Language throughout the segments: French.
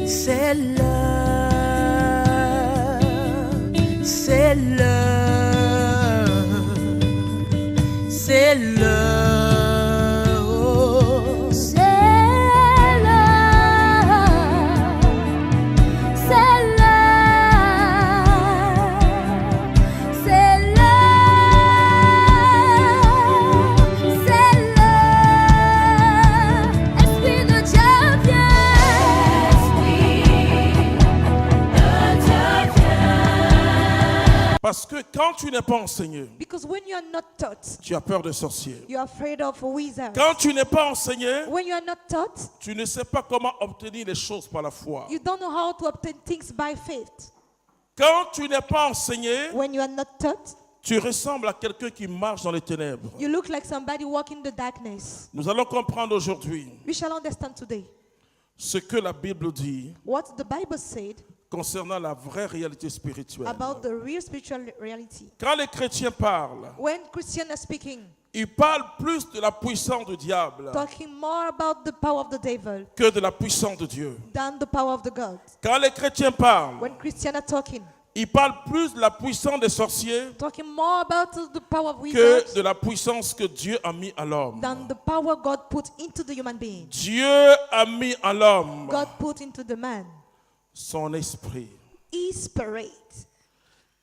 C'est l'heure, c'est l'heure, c'est l'heure, oh. C'est l'heure, c'est l'heure, c'est l'heure, c'est l'heure. Esprit de Dieu vient. Parce que quand tu n'es pas enseigné, Because when you are not taught, tu as peur des sorciers. you are afraid of wizards. Quand tu n'es pas enseigné, When you are not taught, tu ne sais pas comment obtenir les choses par la foi. you don't know how to obtain things by faith. Quand tu n'es pas enseigné, When you are not taught, tu ressembles à quelqu'un qui marche dans les ténèbres. you look like somebody walking in the darkness. Nous allons comprendre aujourd'hui We shall understand today ce que la Bible dit what the Bible said concernant la vraie réalité spirituelle. about the real spiritual reality. Quand les chrétiens parlent, When Christians are speaking, ils parlent plus de la puissance du diable talking more about the power of the devil que de la puissance de Dieu. than the power of the God. Quand les chrétiens parlent, When Christians are talking, ils parlent plus de la puissance des sorciers talking more about the power of que wizards de la puissance que Dieu a mis à l'homme. than the power God put into the human being. Dieu a mis à l'homme God put into the man son esprit. His spirit.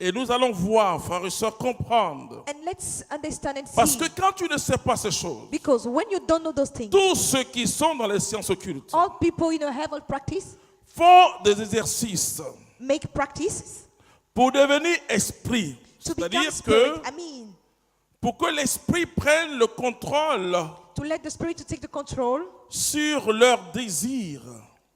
Et nous allons voir, frères et sœurs, comprendre. And let's understand and Parce see. que quand tu ne sais pas ces choses, Because when you don't know those things, tous ceux qui sont dans les sciences occultes all people in a heaven practice, font des exercices make practices pour devenir esprit. to become C'est-à-dire spirit. que I mean, pour que l'esprit prenne le contrôle to let the spirit to take the control sur leurs désirs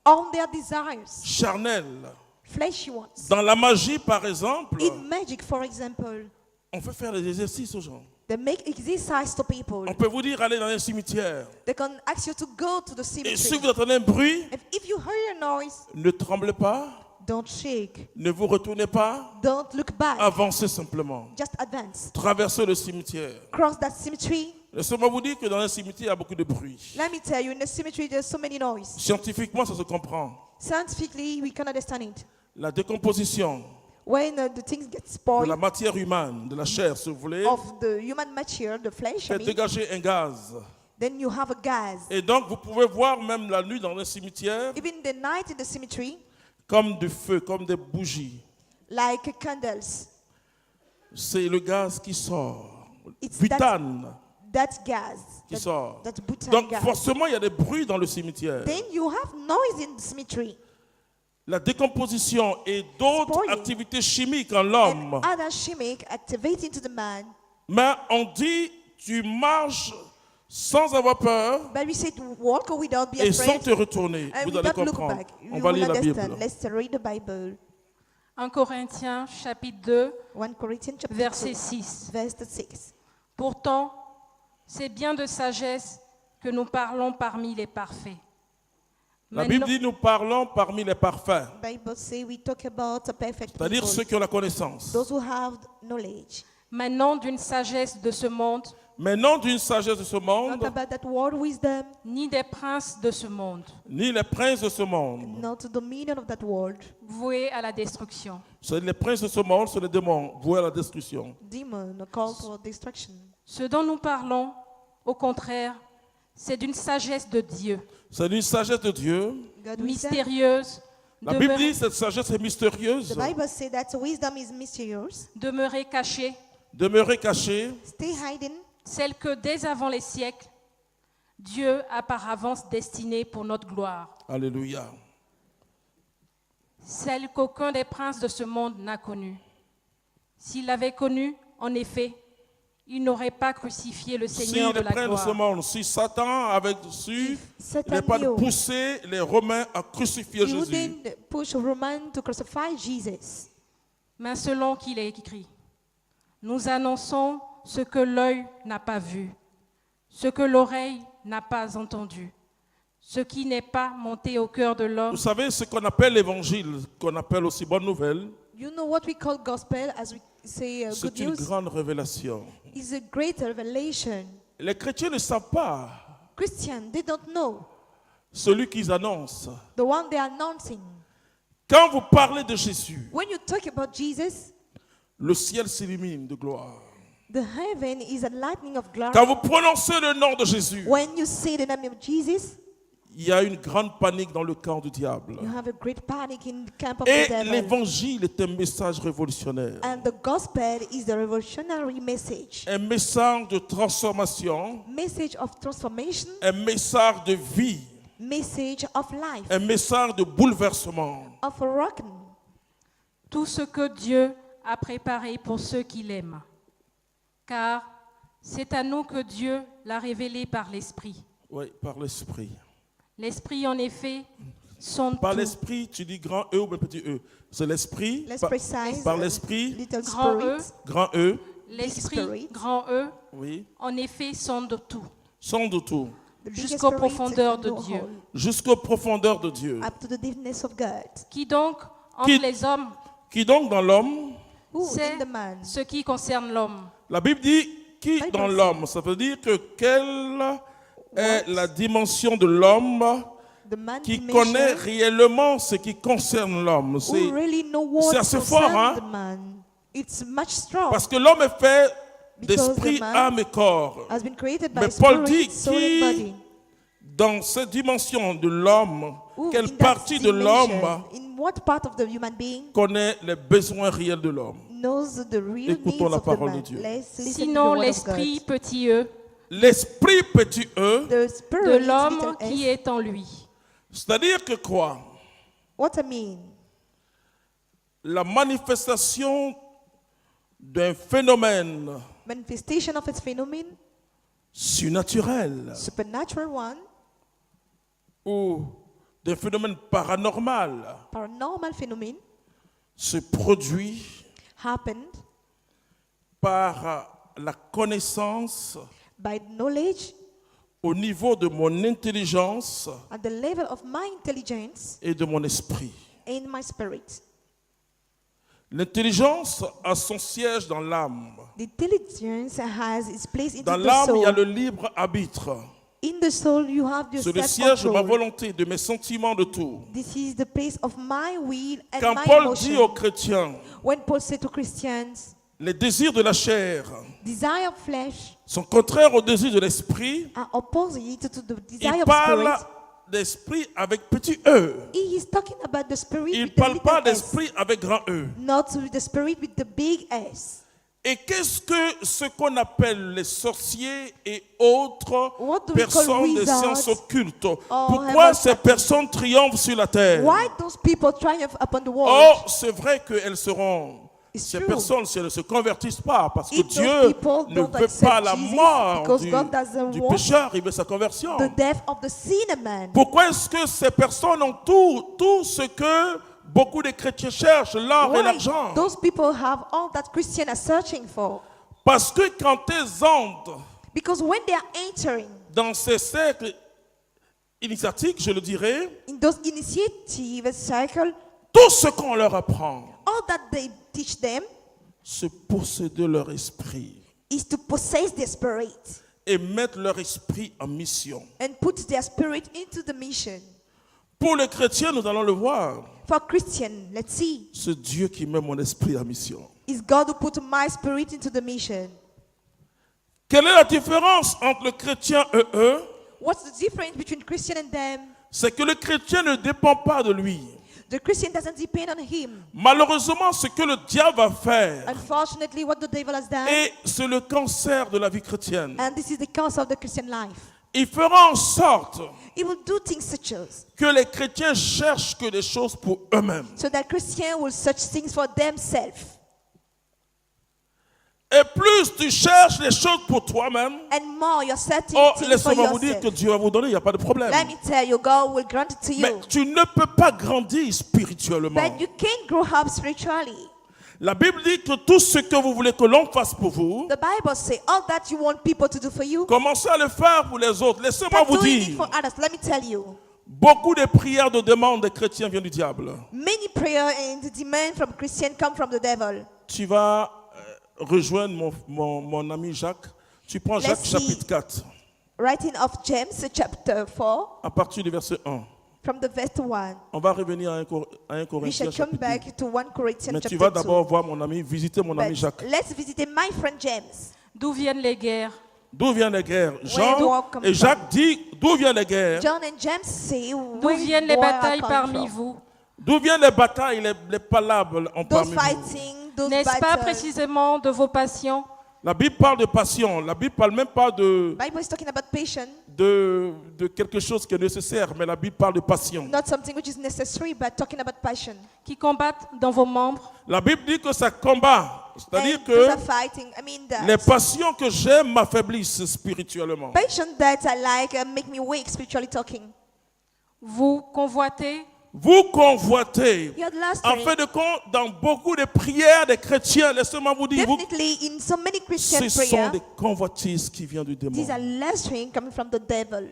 on their desires, charnels. fleshy ones. Dans la magie, par exemple, In magic, for example, on fait faire des exercices aux gens. they make exercise to people. On peut vous dire, allez dans un cimetière. They can ask you to go to the Et si cemetery. vous entendez un bruit, And if you hear a noise, ne tremblez pas, don't shake. ne vous retournez pas, Don't look back. avancez simplement. Just advance. Traversez le cimetière. Cross that cemetery. Laissez-moi vous dire que dans un cimetière, il y a beaucoup de bruit. Let me tell you, in the cemetery, there's so many noise. Scientifiquement, ça se comprend. Scientifically, we can understand it. La décomposition When the things get de spoiled la matière humaine, de la chair, si vous voulez, of the human material, the flesh, I fait mean, dégager un gaz. then you have a gas. Et donc, vous pouvez voir même la nuit dans un cimetière Even the night in the cemetery, comme du feu, comme des bougies. like candles. C'est le gaz qui sort. It's Butane that gas, qui sort. that butane Donc, gas. forcément, il y a des bruits dans le cimetière. Then you have noise in the cemetery. La décomposition et d'autres Spoiling. activités chimiques en And l'homme. other chemic activating to the man. Mais on dit, tu marches sans avoir peur But we say to walk without be et sans afraid te retourner. and Vous allez without look comprendre. back. On You va will lire la understand. Bible. Let's read the Bible. 1 Corinthiens chapitre 2, 1 Corinthians chapter verset 2, 6. verse 6. Pourtant, c'est bien de sagesse que nous parlons parmi les parfaits. La Bible dit, nous parlons parmi les parfaits. Bible say we talk about a perfect C'est-à-dire people, ceux qui ont la connaissance. those who have knowledge. Maintenant, d'une sagesse de ce monde, Mais non d'une sagesse de ce Not monde, about that world wisdom, ni des princes de ce monde, ni les princes de ce monde. not the dominion of that world. voués à la destruction. C'est les princes de ce monde, c'est les démons voués à la destruction. Demon called for destruction. Ce dont nous parlons, au contraire, c'est d'une sagesse de Dieu, C'est une sagesse de Dieu. God wisdom. mystérieuse, La Bible demeurée, dit cette sagesse est mystérieuse, The Bible says that wisdom is mysterious. demeurée cachée, demeurée cachée, Stay hiding. celle que dès avant les siècles, Dieu a par avance destinée pour notre gloire. alléluia. Celle qu'aucun des princes de ce monde n'a connue. S'il l'avait connue, en effet, il n'aurait pas crucifié le Si Seigneur de les la princes de ce gloire. monde, si Satan avait su, Satan il n'est pas de knew. pousser les Romains à crucifier He Jésus. wouldn't push Roman to crucify Jesus. Mais selon qu'il est écrit, nous annonçons ce que l'œil n'a pas vu, ce que l'oreille n'a pas entendu, ce qui n'est pas monté au cœur de l'homme, Vous savez, ce qu'on appelle l'évangile, qu'on appelle aussi bonne nouvelle, You know what we call gospel, as we say good c'est une news, grande révélation. is a great revelation. Les chrétiens ne savent pas Christians, they don't know celui qu'ils annoncent. the one they are announcing. Quand vous parlez de Jésus, When you talk about Jesus, le ciel s'illumine de gloire. the heaven is a lightning of glory. Quand vous prononcez le nom de Jésus, When you say the name of Jesus, il y a une grande panique dans le camp du diable. you have a great panic in the camp of Et the devil. l'évangile est un message révolutionnaire. And the gospel is the revolutionary message. Un message de transformation, Message of transformation, un message de vie, message of life, un message de bouleversement. of rocking. tout ce que Dieu a préparé pour ceux qui l'aiment. Car c'est à nous que Dieu l'a révélé par l'Esprit. Oui, par l'esprit. L'Esprit, en effet, sonde Par tout. l'esprit, tu dis grand E ou bien petit E. C'est l'esprit. Let's Par, precise. par l'esprit, Little Grand spirit. E. grand E. L'Esprit, Spirit. grand E, Oui. en effet, sonde tout, Sonde tout. The biggest jusqu'aux spirit profondeurs in de the Dieu. whole, Jusqu'aux profondeurs de Dieu. up to the deepness of God. Qui donc, entre Qui- les hommes, Qui donc dans l'homme, Who c'est in the man? ce qui concerne l'homme. la Bible dit qui Bible dans says- l'homme. Ça veut dire que quelle est la dimension de l'homme The man qui dimension, connaît réellement ce qui concerne l'homme. who C'est really know what c'est assez concerns fort, hein? the man. It's much strong. parce que l'homme est fait Because d'esprit, the man âme et corps. has been created by Mais Paul spirit, dit soul and qui body. dans cette dimension de l'homme, Who quelle in that partie de dimension, l'homme in what part of the human being connaît les besoins réels de l'homme. knows the real Écoutons needs la of the parole de man? Dieu. Let's listen to the Sinon, word of l'Esprit, God. petit e, L'esprit petit E, The spirit de is l'homme little qui s. est en lui. c'est-à-dire que quoi? What I mean? La manifestation d'un phénomène Manifestation of its phenomenon, surnaturel supernatural one, ou d'un phénomène paranormal paranormal phenomenon, se produit happened par la connaissance by knowledge au niveau de mon intelligence at the level of my intelligence et de mon esprit. and my spirit. L'intelligence a son siège dans l'âme. The intelligence has its place into Dans the l'âme, il y a soul. le libre arbitre. In the soul, you have your C'est le siège de ma self-control. volonté, de mes sentiments, de tout. This is the place of my will and Quand my Paul emotion. dit aux chrétiens, When Paul said to Christians, les désirs de la chair desire of flesh sont contraires aux désirs de l'esprit, are opposite to the il desire of parle spirit. d'esprit avec petit e. He is talking about the spirit Il ne with the parle pas little s, d'esprit avec grand e. not with the spirit with the big S. Et qu'est-ce que ce qu'on appelle les sorciers et autres What do we call personnes des wizards sciences occultes? or Pourquoi heaven ces personnes triomphent sur la terre? Why those people triumph upon the world? Or, c'est vrai qu'elles seront. It's Ces true. personnes, si elles ne se convertissent pas, parce que If those Dieu people ne don't veut accept pas la Jesus, mort because God doesn't du want pécheur, il veut sa conversion. the death of the sinner man. Pourquoi est-ce que ces personnes ont tout ce que beaucoup de chrétiens cherchent, l'or et Why l'argent? those people have all that Christians are searching for? Parce que quand elles entrent Because when they are entering dans ces cercles initiatiques, je le dirais, in those initiative cycle, tout ce qu'on leur apprend, all that they teach them c'est posséder leur esprit is to possess their spirit et mettre leur esprit en mission. and put their spirit into the mission. Pour les chrétiens, nous allons le voir, For Christian, let's see, c'est Dieu qui met mon esprit en mission. is God who put my spirit into the mission. Quelle est la différence entre le chrétien et eux? What's the difference between Christian and them? C'est que le chrétien ne dépend pas de lui. The Christian doesn't depend on him. Malheureusement, ce que le diable va faire, Unfortunately, what the devil has done, et c'est le cancer de la vie chrétienne, and this is the cause of the Christian life, il fera en sorte he will do things such as que les chrétiens cherchent que des choses pour eux-mêmes. so that Christians will search things for themselves. Et plus tu cherches les choses pour toi-même, And more you're searching oh, things for laissez-moi vous dire que yourself. Dieu va vous donner, il n'y a pas de problème. Let me tell you, God will grant it to Mais you. tu ne peux pas grandir spirituellement. But you can't grow up spiritually. La Bible dit que tout ce que vous voulez que l'on fasse pour vous, The Bible says all that you want people to do for you, commencez à le faire pour les autres. Laissez-moi start vous doing it dire, for others. Let me tell you, beaucoup de prières de demande des chrétiens viennent du diable. many prayer and the demand from Christians come from the devil. Tu vas rejoindre mon ami Jacques. Tu prends Let's Jacques see. chapitre 4, Writing of James, chapter 4, à partir du verset 1. from the verse 1. On va revenir à 1 We Corinthiens shall come chapitre 2. back to 1 Corinthians Mais tu chapter vas 2. d'abord voir mon ami, visiter mon ami But Jacques. let's visit my friend James. D'où viennent les guerres? D'où viennent les guerres? do Jean war come et from? Jacques disent d'où viennent les guerres? John and James say, D'où where viennent les war are batailles coming parmi from? vous? D'où viennent les batailles, les palabres en Those parmi vous? fighting, those N'est-ce pas battles. précisément de vos passions? La Bible parle de passion. La Bible parle même pas Bible is talking about passion, de quelque chose qui est nécessaire, mais la Bible parle de passion. not something which is necessary, but talking about passion. Qui combattent dans vos membres? La Bible dit que ça combat. C'est-à-dire And those are que fighting. I mean les that passions que j'aime m'affaiblissent spirituellement. passion that I like make me weak spiritually talking. Vous convoitez? Vous convoitez. You're last En fin de compte, dans beaucoup de prières des chrétiens, laissez-moi vous dire, Definitely in so many Christian ce sont prayer, des convoitises qui viennent du démon. these are lustring coming from the devil.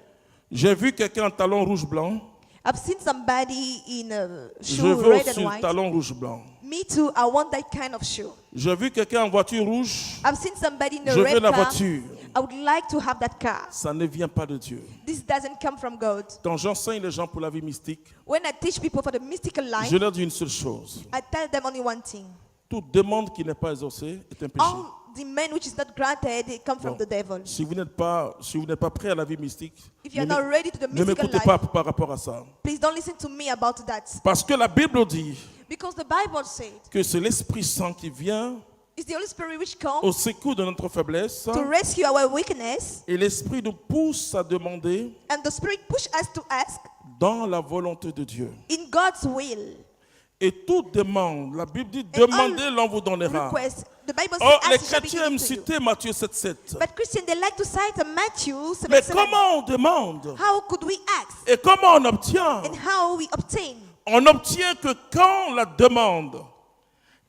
J'ai vu quelqu'un en talon rouge blanc. I've seen somebody in a Je shoe veux red aussi and le white. talon rouge blanc. Me too, I want that kind of shoe. J'ai vu quelqu'un en voiture rouge. I've seen somebody in a Je veux red la car. voiture. I would like to have that car. Ça ne vient pas de Dieu. This doesn't come from God. Quand j'enseigne les gens pour la vie mystique, When I teach people for the mystical life, je leur dis une seule chose. I tell them only one thing. Toute demande qui n'est pas exaucée est un péché. All the men which is not granted, they come from Bon. the devil. Si vous n'êtes pas prêt à la vie mystique, If you're ne not ready to the ne mystical m'écoutez life, pas par rapport à ça. please don't listen to me about that. Parce que la Bible dit Because the Bible said que c'est l'Esprit Saint qui vient it's the Holy Spirit which comes au secours de notre faiblesse. to rescue our weakness, Et l'Esprit nous pousse à demander and the Spirit push us to ask dans la volonté de Dieu. in God's will. Et toute demande, la Bible dit, And demandez, all l'on vous donnera. Request. The Bible says, Or, les ask, it shall be chrétiens aiment given to you. citer Matthieu 7,7. But Christians, they like to cite Matthew Mais 7:7. comment on demande? How could we ask? Et comment on obtient? And how we obtain? On n'obtient que quand la demande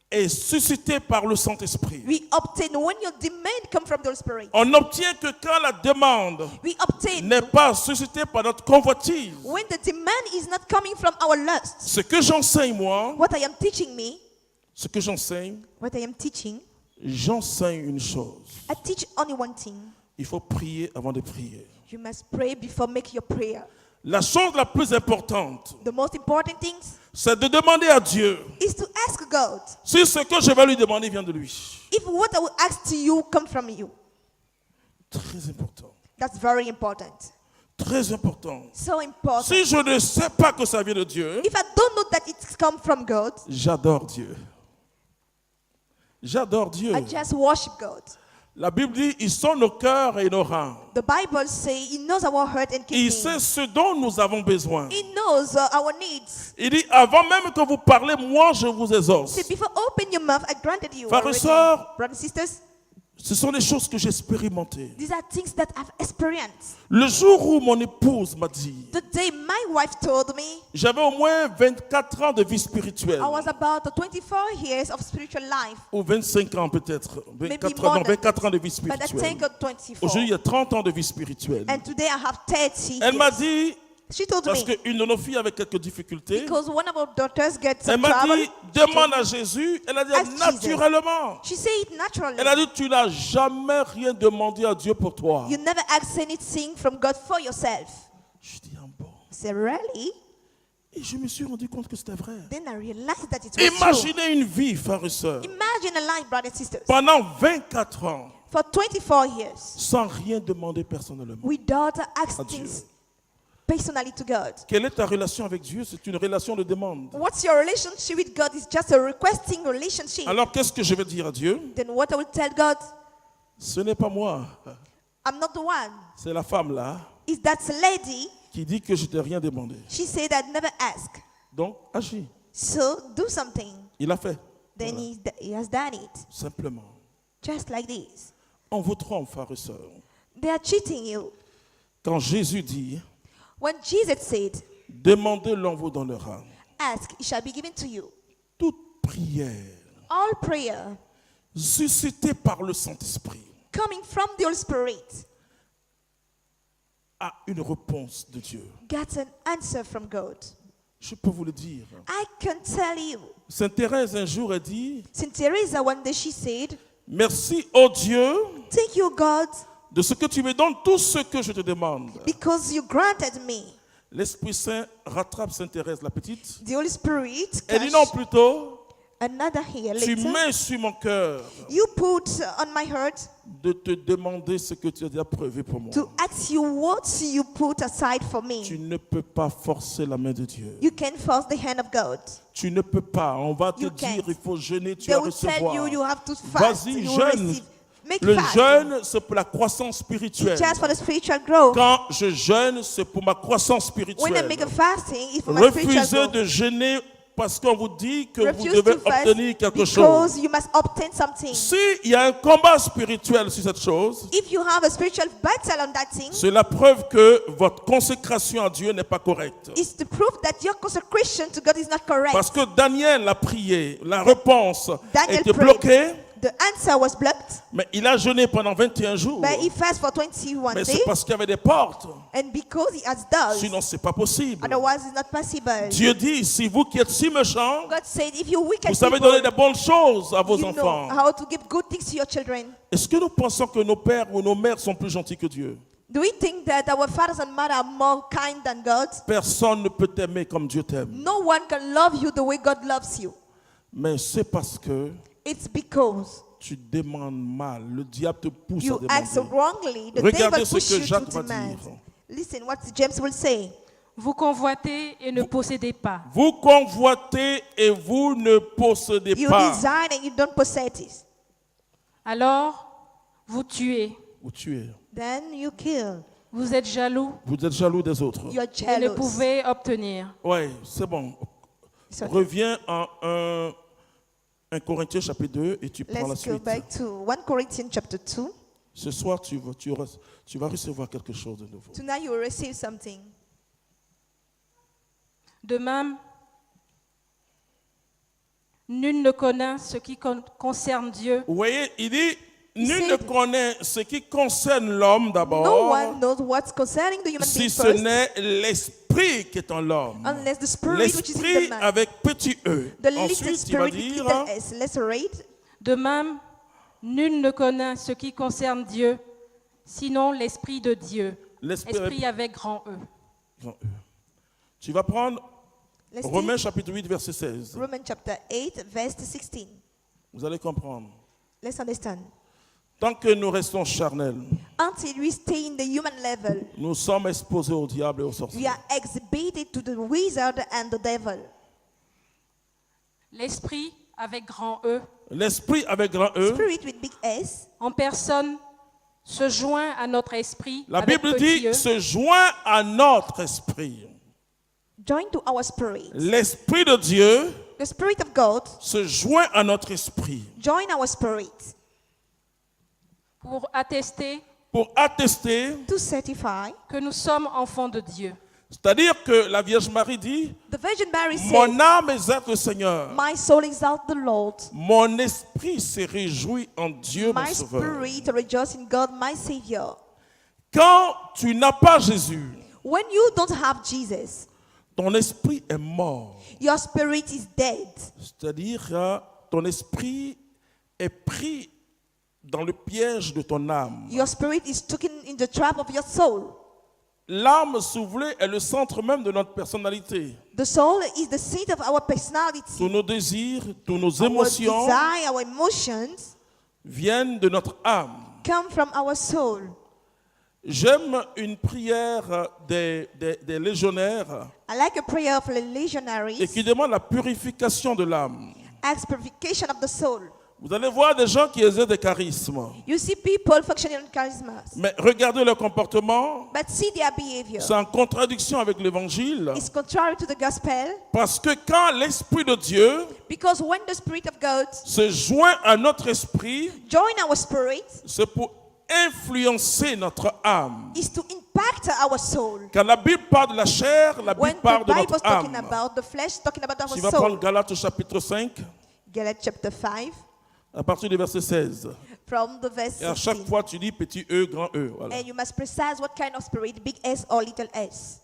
est suscitée par le Saint-Esprit. We obtain when your demand comes from the Holy Spirit. On n'obtient que quand la demande We obtain n'est pas suscitée par notre convoitise. when the demand is not coming from our lust. Ce que j'enseigne, moi, What I am teaching me, ce que j'enseigne, what I am teaching, j'enseigne une chose. I teach only one thing. Il faut prier avant de prier. You must pray before make your prayer. La chose la plus importante, The most important thing c'est de demander à Dieu is to ask God si ce que je vais lui demander vient de lui. if what I will ask to you come from you. Très important. That's very important. Très important. So important. Si je ne sais pas que ça vient de Dieu, If I don't know that it's come from God, j'adore Dieu. J'adore Dieu. I just worship God. La Bible dit, ils sont nos cœurs et nos reins. The Bible says He knows our hurt and kidney. Il sait ce dont nous avons besoin. He knows our needs. Il dit, avant même que vous parlez, moi je vous exauce. See, before open your mouth, I granted you. Frères et already. sœurs, Brothers and sisters, ce sont des choses que j'ai expérimentées. these are things that I've experienced. Le jour où mon épouse m'a dit, The day my wife told me j'avais au moins 24 ans de vie spirituelle. I was about 24 years of spiritual life, Ou 25 ans peut-être. 24, more non, than 24 ans de vie but I spirituelle. think of 24. Aujourd'hui, il y a 30 ans de vie spirituelle. And today I have 30 Elle m'a years. dit, She told parce me, qu'une de nos filles avait quelques difficultés, because one of our daughters gets elle some m'a trouble, dit, demande à Jésus. Elle a dit, Ask naturellement. she said it naturally. Elle a dit, tu n'as jamais rien demandé à Dieu pour toi. You never ask anything from God for yourself. Je dis, ah bon. I said, really? Et je me suis rendu compte que c'était vrai. Then I realized that it was true. Imaginez une vie, frères et sœurs, Imagine a life, brothers and sisters. pendant 24 ans, For 24 years, sans rien demander personnellement. without asking Adieu. things personally to God. Quelle est ta relation avec Dieu? C'est une relation de demande. What's your relationship with God is just a requesting relationship. Alors, qu'est-ce que je vais dire à Dieu? Then what I will tell God, Ce n'est pas moi. I'm not the one. C'est la femme là Is that lady? qui dit que je t'ai rien demandé. She said I'd never ask. Donc, agis. So do something. Il a fait. Then Voilà. he has done it. Simplement. Just like this. On vous trompe, frères et sœurs. They are cheating you. Quand Jésus dit, When Jesus said, demandez, l'on vous donnera. ask, it shall be given to you. Toute prière All prayer suscité par le Saint-Esprit coming from the Holy Spirit a une réponse de Dieu. gets an answer from God. Je peux vous le dire. I can tell you. Sainte Thérèse un jour a dit, Saint Teresa one day she said, merci ô Dieu thank you God de ce que tu me donnes tout ce que je te demande. because you granted me. L'Esprit Saint rattrape Sainte Thérèse la petite. The Holy Spirit, Elle dit non plutôt, another here tu later, mets sur mon cœur you put on my heart de te demander ce que tu as déjà prévu pour moi. to ask you what you put aside for Tu me. ne peux pas forcer la main de Dieu. You can force the hand of God. Tu ne peux pas. On va te You dire, can't. il faut jeûner, tu They vas will tell recevoir. you you have to fast. Vas-y, You will jeûne. receive. Make Le fast. jeûne, c'est pour la croissance spirituelle. Just for the spiritual growth. Quand je jeûne, c'est pour ma croissance When I spirituelle. make a fasting, it's for my spiritual Refusez growth. de jeûner parce qu'on vous dit que vous Refuse devez to fast obtenir quelque chose. because you must obtain something. S'il y a un combat spirituel sur cette chose, If you have a spiritual battle on that thing, c'est la preuve que votre consécration à Dieu n'est pas correcte. it's the proof that your consecration to God is not correct. Parce que Daniel a prié, la réponse Daniel était prayed. bloquée, The answer was blocked, mais il a jeûné pendant 21 jours. but he fasted for 21 Mais days, c'est parce qu'il y avait des portes. and because he has doors, Sinon, c'est pas possible. otherwise it's not possible. Dieu dit, si vous qui êtes si méchants, God said, if you wicked vous savez people, donner de bonnes choses à vos you enfants. know how to give good things to your children. Est-ce que nous pensons que nos pères ou nos mères sont plus gentils que Dieu? Do we think that our fathers and mothers are more kind than God? Personne ne peut t'aimer comme Dieu t'aime. No one can love you the way God loves you. Mais c'est parce que It's because tu demandes mal. Le diable te pousse you à act so demander. wrongly. The Regardez devil ce pushes que you Jacques to va demand. dire. Listen what James will say. Vous convoitez et ne possédez pas. Vous convoitez et vous ne possédez You pas. desire and you don't possess it. Alors, vous tuez. Vous tuez. Then you kill. Vous êtes jaloux Vous êtes jaloux des autres. You're et ne jealous. pouvez obtenir. Oui, c'est bon. So Reviens en 1 Corinthiens chapitre 2 et tu prends la let's go suite. back to 1 Corinthians chapter 2. Ce soir, tu vas recevoir quelque chose de nouveau. Tonight you will receive something. De même, nul ne connaît ce qui concerne Dieu, Vous voyez, il dit, nul ne said- connaît ce qui concerne l'homme No d'abord, one knows what's concerning the human si being ce first, n'est l'esprit qui est en l'homme. unless the spirit which is in the L'esprit man. avec petit e. The little Ensuite, il va spirit, dire, little s. Let's read. de même, nul ne connaît ce qui concerne Dieu, sinon l'Esprit de Dieu. l'esprit Esprit avec grand E. grand E. Tu vas prendre Let's Romains see chapitre 8, verset 16. Romans chapter 8, verse 16. Vous allez comprendre. Let's understand. Tant que nous restons charnels, Until we stay in the human level, nous sommes exposés au diable et aux we sorciers. are exhibited to the wizard and the devil. L'Esprit avec grand E, L'esprit avec grand E, Spirit with big S, en personne, se joint à notre esprit la avec Bible petit dit, E, se joint à notre esprit. join to our spirit. L'esprit de Dieu The Spirit of God, se joint à notre esprit join our spirit pour attester pour attester, to certify. que nous sommes enfants de Dieu. c'est-à-dire que la Vierge Marie dit, The Virgin Mary said, mon âme exalte le Seigneur, my soul exalt the Lord. mon esprit se réjouit en Dieu, mon My Sauveur. spirit rejoice in God, my Savior. Quand tu n'as pas Jésus, When you don't have Jesus, ton esprit est mort. your spirit is dead. C'est-à-dire que ton esprit est pris dans le piège de ton âme. Your spirit is taken in the trap of your soul. L'âme, si vous voulez, est le centre même de notre personnalité. The soul is the seat of our personality. Tous nos désirs, tous nos Our émotions desire, our emotions viennent de notre âme. come from our soul. J'aime une prière des légionnaires I like a prayer of the et legionaries. qui demande la purification de l'âme. Asks purification of the soul. Vous allez voir des gens qui exercent des charismes. You see people functioning on charismas, Mais regardez leur comportement. but see their behavior. C'est en contradiction avec l'évangile. It's contrary to the gospel, Parce que quand l'Esprit de Dieu because when the Spirit of God se joint à notre esprit, join our spirit, c'est pour influencer notre âme. is to impact our soul. Quand la Bible parle de la chair, la When Bible the parle de Bible notre is talking âme. about the flesh, talking about our Tu vas prendre soul. Galates chapitre 5. Galatians chapter 5, à partir du verset 16. from the verse Et à chaque 16. fois, tu dis petit E, grand E. Voilà. And you must precise what kind of spirit, big S or little s.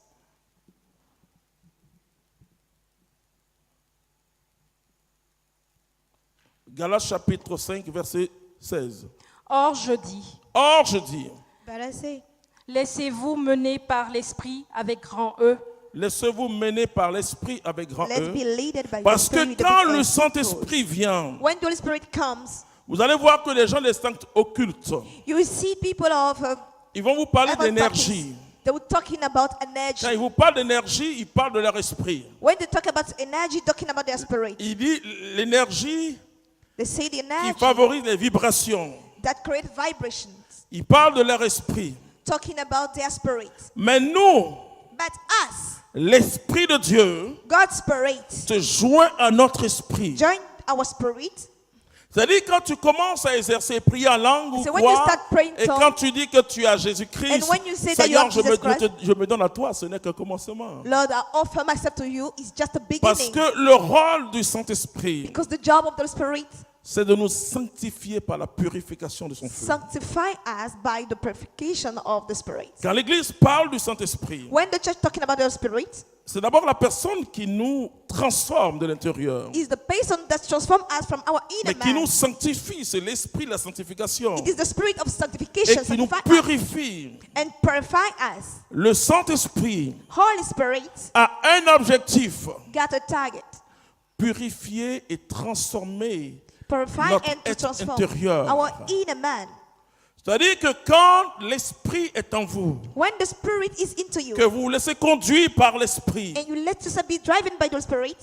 Galates chapitre 5, verset 16. Or, je dis, Or, je dis, But I say, laissez-vous mener par l'Esprit avec grand E, laissez-vous mener par l'Esprit avec grand let's E. be led by the Parce que Spirit. with quand a big le S. Saint-Esprit vient, When the Holy Spirit comes, vous allez voir que les gens des saints occultes, you will see people of ils vont vous parler other d'énergie. topics. They were talking about Quand energy. ils vous parlent d'énergie, ils parlent de leur esprit. When they talk about energy, talking about their spirit, Il dit l'énergie they say the qui energy favorise les vibrations. that create vibrations, Ils parlent de leur esprit. talking about their spirit. Mais nous, But us, l'Esprit de Dieu God's spirit, se joint à notre esprit. join our spirit. C'est-à-dire quand tu commences à exercer, prier en langue ou So when you quoi, start praying et tongues, quand tu dis que tu as Jésus-Christ, and when you say that you Seigneur, have Jesus Christ, je me donne à toi, ce n'est qu'un commencement. Lord, I offer myself to you. It's just a Parce beginning. que le rôle du Saint-Esprit, Because the job of the Spirit, c'est de nous sanctifier par la purification de son feu. sanctify us by the purification of the Spirit. Quand l'Église parle du Saint-Esprit, When the church talking about the Spirit, c'est d'abord la personne qui nous transforme de l'intérieur, is the person that transforms us from our mais inner qui nous man. sanctifie, c'est l'Esprit de la sanctification, It is the Spirit of et sanctification qui nous sanctify us purifie. and purify us. Le Saint-Esprit Holy Spirit a un objectif: got a target. purifier et transformer Purify notre and to être transform intérieur. our inner man. C'est-à-dire que quand l'Esprit est en vous, When the Spirit is into you que vous vous laissez conduire par l'Esprit, and you let yourself be driven by the Spirit,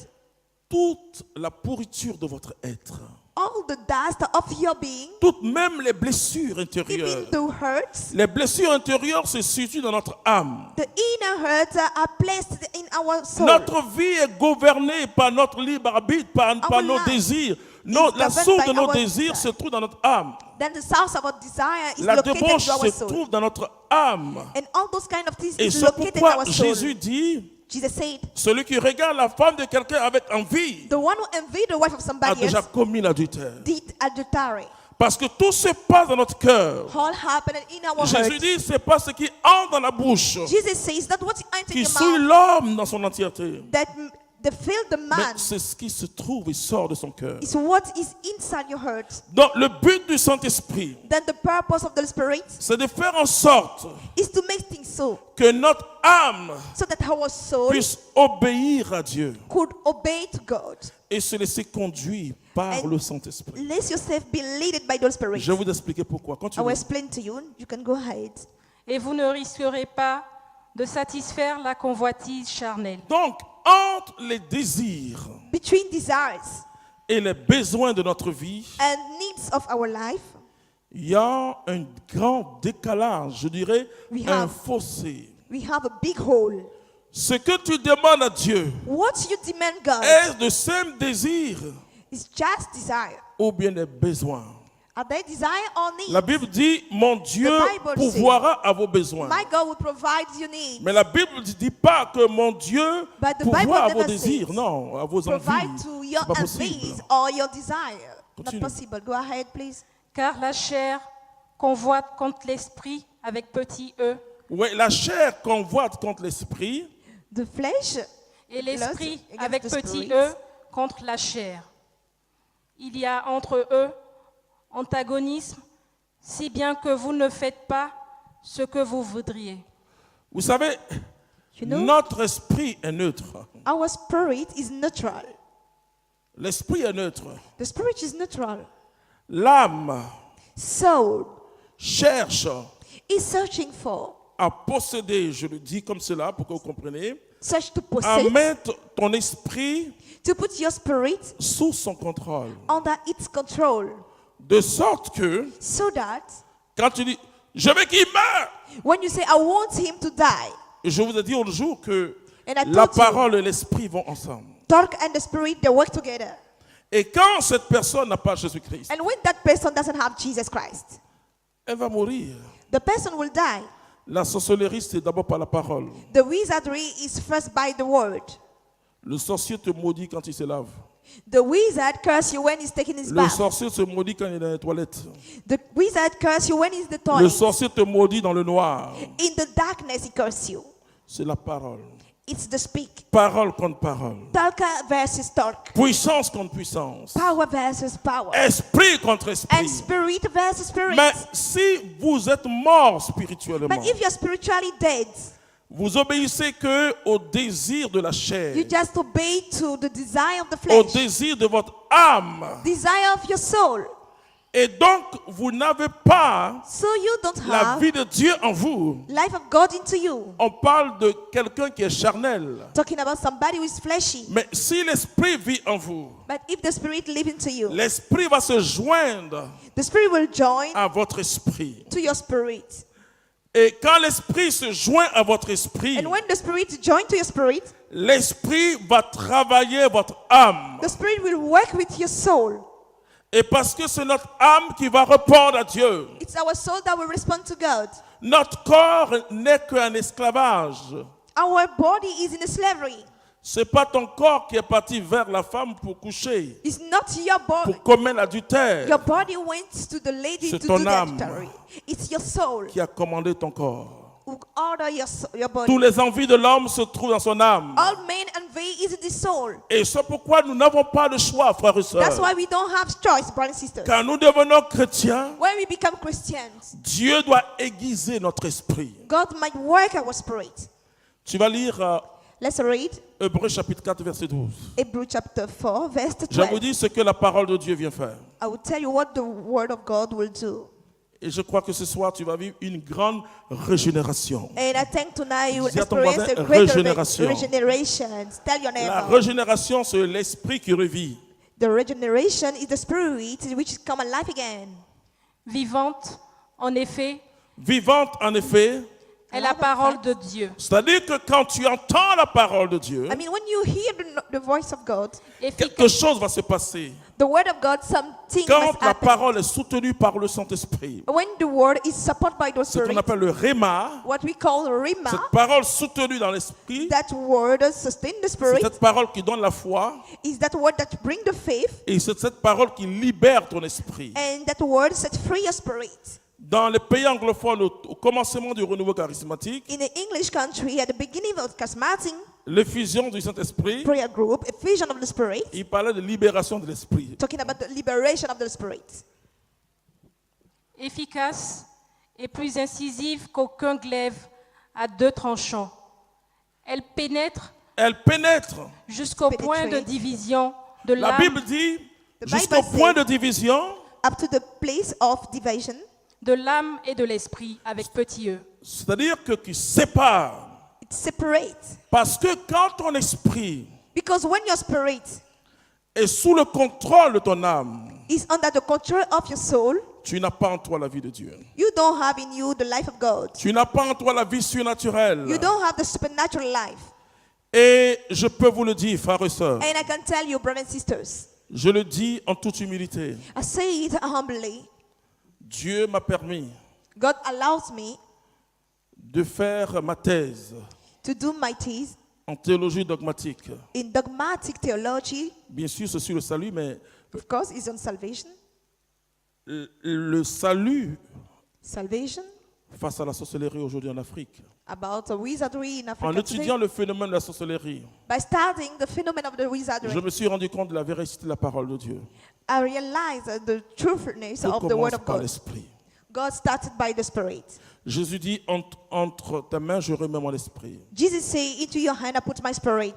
toute la pourriture de votre être, all the dust of your being, toutes même les blessures intérieures, even the hurts, les blessures intérieures se situent dans notre âme. the inner hurts are placed in our soul. Notre vie est gouvernée par notre libre arbitre, par nos life désirs. is La governed source by de nos our désirs desire. se trouve dans notre âme. Then the source of our desire is La located débauche in our se soul. trouve dans notre âme. And all those kind of things Et is c'est located in pourquoi our soul. Jésus dit, Jesus said, celui qui regarde la femme de quelqu'un avec envie the one who envied the wife of a somebody déjà else commis l'adultère. did adultery. Parce que tout se passe dans notre cœur. All happened in our Jésus heart. dit, c'est pas ce qui entre dans la bouche Jesus says that what enters qui your souille mouth, l'homme dans son entièreté, that fill the mais man, c'est ce qui se trouve et sort de son cœur. is what is inside your heart. Donc le but du Saint-Esprit, Then the purpose of the Spirit c'est de faire en sorte is to make things so, que notre âme so that our soul puisse obéir à Dieu could obey to God. et se laisser conduire par And le Saint-Esprit. Let yourself be led by the Spirit. Je vais vous expliquer pourquoi. I will Continuez. explain to you. You can go ahead. et vous ne risquerez pas de satisfaire la convoitise charnelle. Donc, entre les désirs Between desires et les besoins de notre vie, and needs of our life, il y a un grand décalage, je dirais, We un have- fossé. we have a big hole. Ce que tu demandes à Dieu, What you demand God est-ce de simples désirs is just desire. ou bien des besoins? Are they desire or La need? Bible dit, mon Dieu The Bible pourvoira à vos besoins. My God will provide your needs. Mais la Bible ne dit pas que mon Dieu But the pourvoit Bible à vos never désirs, says, non, à vos Provide envies. to C'est your pas envies possible. or your desire. Continue. Not possible. Go ahead, please. Car la chair convoite contre l'esprit avec petit e, Oui, la chair convoite contre l'esprit, The flesh et l'esprit against avec the petit spirit. e contre la chair. Il y a entre eux antagonisme, si bien que vous ne faites pas ce que vous voudriez. vous savez, You know, notre esprit est neutre. our spirit is neutral. L'esprit est neutre. The spirit is neutral. L'âme Soul cherche is searching for, à posséder, je le dis comme cela pour que vous compreniez, search to à possess, mettre ton esprit to put your spirit sous son contrôle. under its control, De sorte que, so that quand tu dis, je veux qu'il meure, when you say, I want him to die, je vous ai dit l'autre jour que and I la told you, parole et l'esprit vont ensemble. talk and the spirit, they work together. Et quand cette personne n'a pas Jésus-Christ, And when that person doesn't have Jesus Christ, elle va mourir. the person will die. La sorcellerie, c'est d'abord par la parole. The wizardry is first by the word. Le sorcier te maudit quand il se lave. The wizard curses you when he's taking his Le bath. sorcier se maudit quand il est dans les toilettes. The wizard curses you when he's in the Le toilet. sorcier te maudit dans le noir. In the darkness, he curses you. C'est la parole. It's the speak. Parole contre parole. Talk versus talk. Puissance contre puissance. Power versus power. Esprit contre And esprit. spirit versus spirit. Mais si vous êtes mort spirituellement, But if you're spiritually dead, vous obéissez que au désir de la chair, you just obey to the desire of the au flesh, désir de votre âme. desire of your soul. Et donc, vous n'avez pas So you don't la have vie de Dieu en vous. life of God into you. On parle de quelqu'un qui est charnel. Talking about somebody who is fleshy. Mais si l'esprit vit en vous, But if the spirit lives into you, l'esprit va se joindre the spirit will join à votre esprit. to your spirit. Et quand l'esprit se joint à votre esprit, And when the spirit joins to your spirit, l'esprit va travailler votre âme. the spirit will work with your soul. Et parce que c'est notre âme qui va répondre à Dieu. It's our soul that will respond to God. Notre corps n'est qu'un esclavage. Our body is in a slavery. C'est pas ton corps qui est parti vers la femme pour coucher, It's not your body. pour commettre l'adultère, Your body went to the lady C'est to ton do the âme. adultery. It's your soul qui a commandé ton corps. who order your body. Tous les envies de l'homme se trouvent dans son âme. All men envy is in the soul. Et c'est pourquoi nous n'avons pas de choix, frères et That's sœurs. why we don't have choice, brothers and sisters. Quand nous devenons chrétiens, When we become Christians, Dieu doit aiguiser notre esprit. God might work our spirit. Tu vas lire Let's read Hébreux chapitre 4, verset 12. Hebrews chapter 4, verse Je vous 12. dis ce que la parole de Dieu vient faire. I will tell you what the word of God will do. Et je crois que ce soir, tu vas vivre une grande régénération. And I think tonight you will Dis à ton experience voisin, a great régénération. regeneration. Tell your La neighbor. régénération, c'est l'esprit qui revit. The regeneration is the spirit which come alive again. Vivante, en effet, Vivante, en effet. est la parole de Dieu. C'est-à-dire que quand tu entends la parole de Dieu, I mean, when you hear the voice of God, quelque chose va se passer. the word of God, something Quand must la happen. parole est soutenue par le Saint-Esprit, When the word is supported by the ce qu'on spirit, appelle le réma, what we call rhema, cette parole soutenue dans l'esprit, that word sustain the c'est spirit, cette parole qui donne la foi, is that word that bring the faith, et c'est cette parole qui libère ton esprit. and that word set free your spirit. Dans les pays anglophones, au commencement du renouveau charismatique, In the English country, at the beginning of charismatic l'effusion du Saint-Esprit, prayer group, effusion of the spirit, il parlait de libération de l'esprit. talking about the liberation of the spirit. Efficace et plus incisive qu'aucun glaive à deux tranchants. Elle pénètre Elle pénètre. jusqu'au point de division de La l'âme, Bible dit, The jusqu'au Bible point says- de division, Up to the place of division, de l'âme et de l'esprit avec petit e. c'est-à-dire que qui sépare. it separates. Parce que quand ton esprit Because when your spirit est sous le contrôle de ton âme, is under the control of your soul, tu n'as pas en toi la vie de Dieu. you don't have in you the life of God. Tu n'as pas en toi la vie surnaturelle. You don't have the supernatural life. Et je peux vous le dire, frères et sœurs, And I can tell you, brothers and sisters, je le dis en toute humilité. I say it humbly. Dieu m'a permis God allows me de faire ma thèse to do my thesis en théologie dogmatique. in dogmatic theology. Bien sûr, c'est sur le salut, mais Of course, it's on salvation. le salut Salvation, face à la sorcellerie aujourd'hui en Afrique. about a wizardry in En Africa today. étudiant le phénomène de la sorcellerie, By studying the phenomenon of the je wizardry, me suis rendu compte de la véracité de la parole de Dieu. I realized the truthfulness Tout of the word commence of par God. l'esprit. God started by the Spirit. Jésus dit, entre ta main, je remets mon esprit. Jesus said, into your hand I put my spirit.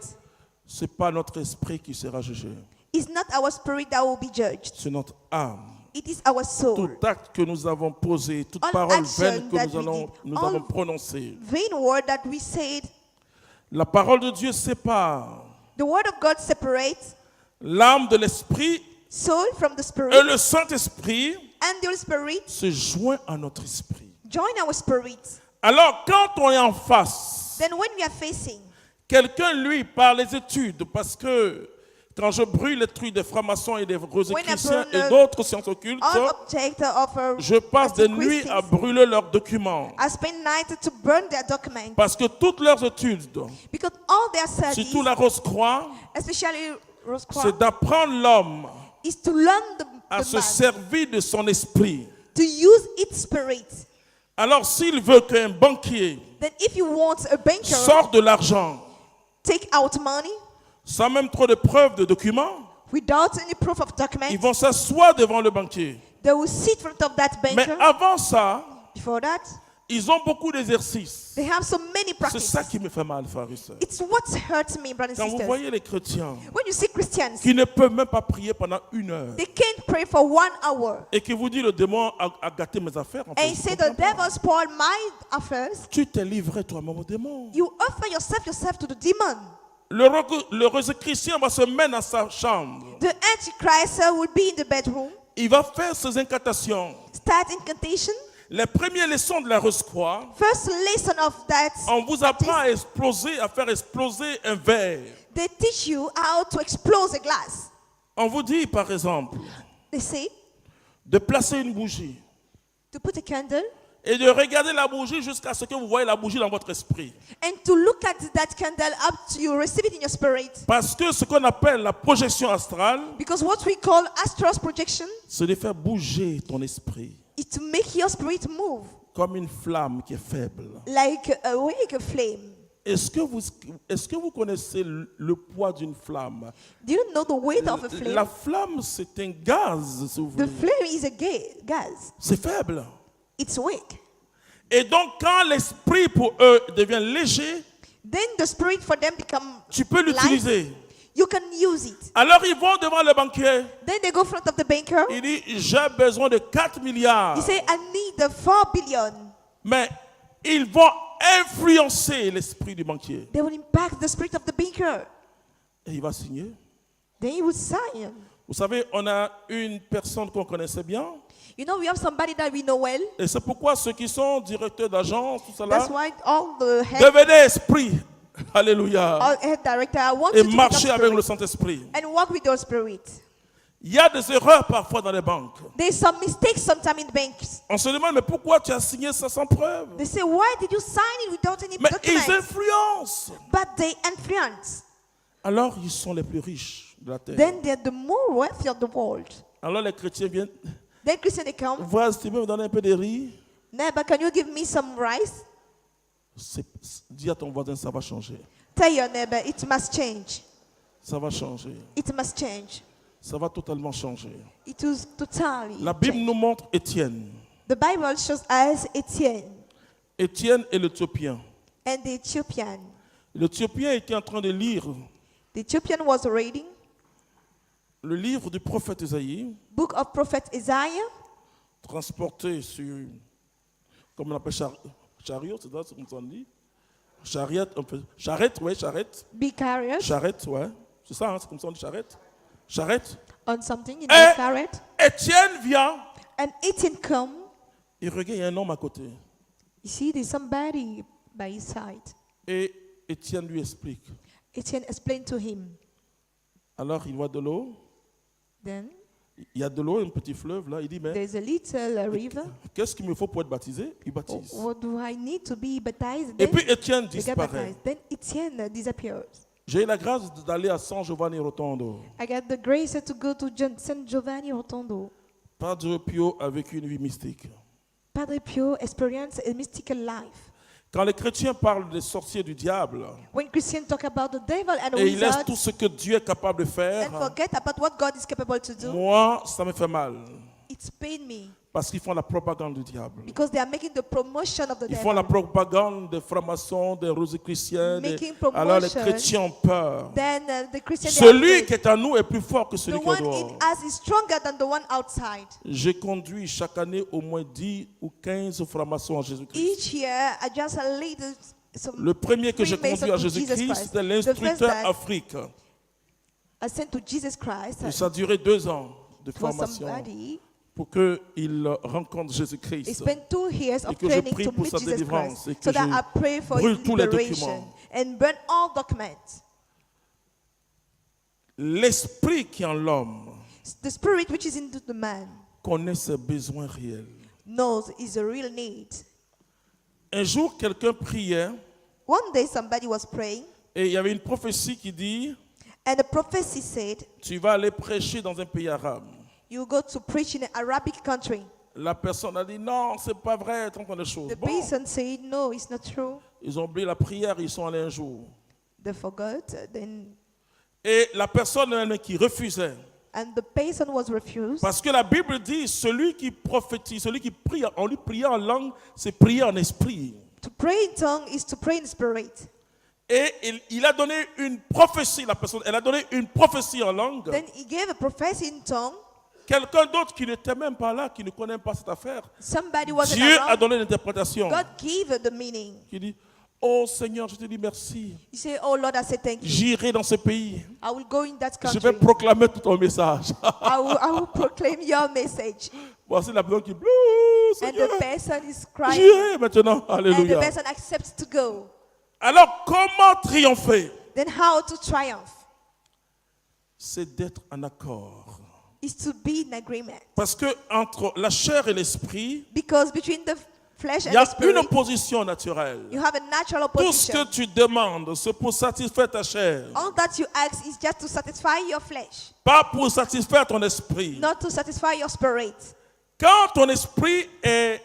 Ce n'est pas notre esprit qui sera jugé, It's not our spirit that will be judged. c'est notre âme. It is our soul. Tout acte que nous avons posé, toute All parole action vaine que that nous, we did, nous all- avons prononcée. Vain word that we said, La parole de Dieu sépare the word of God separates l'âme de l'esprit soul from the et spirit, le Saint-Esprit and the spirit se joint à notre esprit. join our spirit. Alors, quand on est en face, Then when we are facing, quelqu'un, lui, par les études, parce que quand je brûle les trucs des francs-maçons et des rosicruciens burn, et d'autres sciences occultes, all object of je passe des nuits à brûler leurs documents. I spend night to burn their documents Parce que toutes leurs études, because all their studies, surtout la Rose-Croix, especially Rose c'est Crown d'apprendre l'homme is to learn à the se man servir de son esprit. to use its spirit. Alors s'il veut qu'un banquier Then if you want a banker, sorte de l'argent take out money sans même trop de preuves de documents, without any proof of document, ils vont s'asseoir devant le banquier. they will sit in front of that Mais banker. avant ça, Before that, ils ont beaucoup d'exercices. they have so many C'est practices. ça qui me fait mal, frères et sœurs. It's what hurts me, brothers Quand and vous sisters. voyez les chrétiens When you see Christians, qui ne peuvent même pas prier pendant 1 heure they can't pray for 1 hour. et qui vous dit le démon a gâté mes affaires, en fait, And je say comprends the pas. devil spoiled my affairs. Tu t'es livré toi-même au démon. You offer yourself to the demon. L'heureux chrétien va se mettre dans sa chambre. The Antichrist will be in the bedroom, Il va faire ses incantations. start incantation. Les premières leçons de la Rose-Croix, First lesson of that, on vous apprend à exploser, à faire exploser un verre. they teach you how to explode a glass. On vous dit, par exemple, They say de placer une bougie to put a candle et de regarder la bougie jusqu'à ce que vous voyez la bougie dans votre esprit. and to look at that candle up to you receive it in your spirit. Parce que ce qu'on appelle la projection astrale, Because what we call astral projection c'est de faire bouger ton esprit is to make your spirit move comme une flamme qui est faible. like a flame. Est-ce que vous connaissez le poids d'une flamme? Do you know the weight of a flame? La flamme, c'est un gaz, si vous The voulez. flame is a gas. C'est faible. It's weak. Et donc, quand l'esprit pour eux devient léger, Then the spirit for them become tu peux light. l'utiliser. You can use it. Alors, ils vont devant le banquier. Then they go in front of the banker. Il dit, j'ai besoin de 4 milliards. He say, I need the 4 billion. Mais ils vont influencer l'esprit du banquier. They will impact the spirit of the banker. Et il va signer. Then he will sign. Vous savez, on a une personne qu'on connaissait bien. You know, we have somebody that we know well. Et c'est pourquoi ceux qui sont directeurs d'agence, tout ça That's là, why all the head, devenez esprit. Alléluia. all head director, I want Et you to become marcher avec le spirit Saint-Esprit. and work with your spirit. Il y a des erreurs parfois dans les banques. There's some mistakes sometimes in banks. On se demande, mais pourquoi tu as signé ça sans preuve? They say, why did you sign it without any Mais ils documents? influencent. But they influence. Alors, ils sont les plus riches de la terre. Then they're the more wealthy of the world. Alors, les chrétiens viennent Then Christian, they come, voir si tu peux me donner un peu de riz. neighbor, can you give me some rice? Dis à ton voisin, ça va changer. Tell your neighbor, it must change. Ça va changer. It must change. Ça va totalement changer. It was totally La Bible change. nous montre Étienne. The Bible shows us Etienne Étienne est l'Éthiopien. and the Ethiopian. L'Éthiopien était en train de lire The Ethiopian was reading le livre du prophète Isaïe, book of prophet Isaiah, transporté sur, comme on appelle chariot, c'est ça ce qu'on dit? Charrette, charrette, ouais, charrette. be carried Charrette, ouais. C'est ça, hein, c'est comme ça on dit charrette. Charrette. on something in Eh. the carrot. Étienne vient. And Etienne come. Il regarde, il y a un homme à côté. You see, there's somebody by his side. Et Étienne lui explique. Etienne explained to him. Alors il voit de l'eau. Then Il y a de l'eau, un petit fleuve là. Il dit, mais there's a little river. qu'est-ce qu'il me faut pour être baptisé? Il baptise. What do I need to be baptized? Et Then puis Étienne they get disparaît. baptized. Then Etienne disappears. J'ai eu la grâce d'aller à San Giovanni Rotondo. I got the grace to go to San Giovanni Rotondo. Padre Pio a vécu une vie mystique. Padre Pio experienced a mystical life. Quand les chrétiens parlent des sorciers du diable, When Christians talk about the devil and et ils laissent tout wizards ce que Dieu est capable de and faire, forget about what God is capable to do, moi, ça me fait mal. it's pain me Parce qu'ils font la propagande du diable. because they are making the promotion of the Ils font la devil. propagande des francs-maçons, des rosicruciens. Making Alors les promotion. chrétiens ont peur. Then the Christian they are Celui afraid. qui est en nous est plus fort que The celui qui est one dehors. in us is stronger than the one outside. J'ai conduit chaque année au moins 10 ou 15 francs-maçons à Jésus-Christ. Each year, I just lead some Le premier que j'ai Freemasons conduit à to Jesus Jésus-Christ, Christ. c'était The l'instructeur first that Afrique. I sent to Jesus Christ. Et ça a duré 2 ans de It was formation somebody. pour qu'il rencontre He Jésus-Christ. spent 2 years Et of que je training prie to pour meet sa Jesus délivrance Christ. et que So that je I pray for his brûle tous les liberation documents. and burn all documents. L'esprit qui est en l'homme The spirit which is into the man connaît ses besoins réels. knows is a real need. Un jour, quelqu'un priait One day somebody was praying et il y avait une prophétie qui dit And the prophecy said, tu vas aller prêcher dans un pays arabe. you go to preach in an Arabic country. La personne a dit non, c'est pas vrai, tant qu'on des choses. The Bon, person said, no, it's not true. ils ont oublié la prière, ils sont allés un jour. They forgot. Then, Et la personne même qui refusait, and the person was refused. parce que la Bible dit, celui qui prophétise, celui qui prie, on lui prier en langue, c'est prier en esprit. To pray in tongue is to pray in spirit. Et il a donné une prophétie, la personne, elle a donné une prophétie en langue. Then he gave a prophecy in tongue. Quelqu'un d'autre qui n'était même pas là, qui ne connaît pas cette affaire, Somebody wasn't Dieu a around. donné l'interprétation. God gave the meaning. Qui dit, oh Seigneur, je te dis merci. You say, oh Lord, I say thank you. J'irai dans ce pays. I will go in that Je country. vais proclamer tout ton message. I will proclaim your message. Voici la personne qui dit, And Seigneur, the person is crying. j'irai maintenant. And the Alléluia. person accepts to go. Alors, comment triompher? Then how to triumph C'est d'être en accord. is to be in agreement. Parce que entre la chair et l'esprit, Because between the flesh il and y a the une spirit, opposition naturelle. you have a natural Tout ce que opposition. tu demandes, c'est pour satisfaire ta chair, All that you ask is just to satisfy your flesh, pas pour satisfaire ton esprit. not to satisfy your spirit. Quand ton esprit est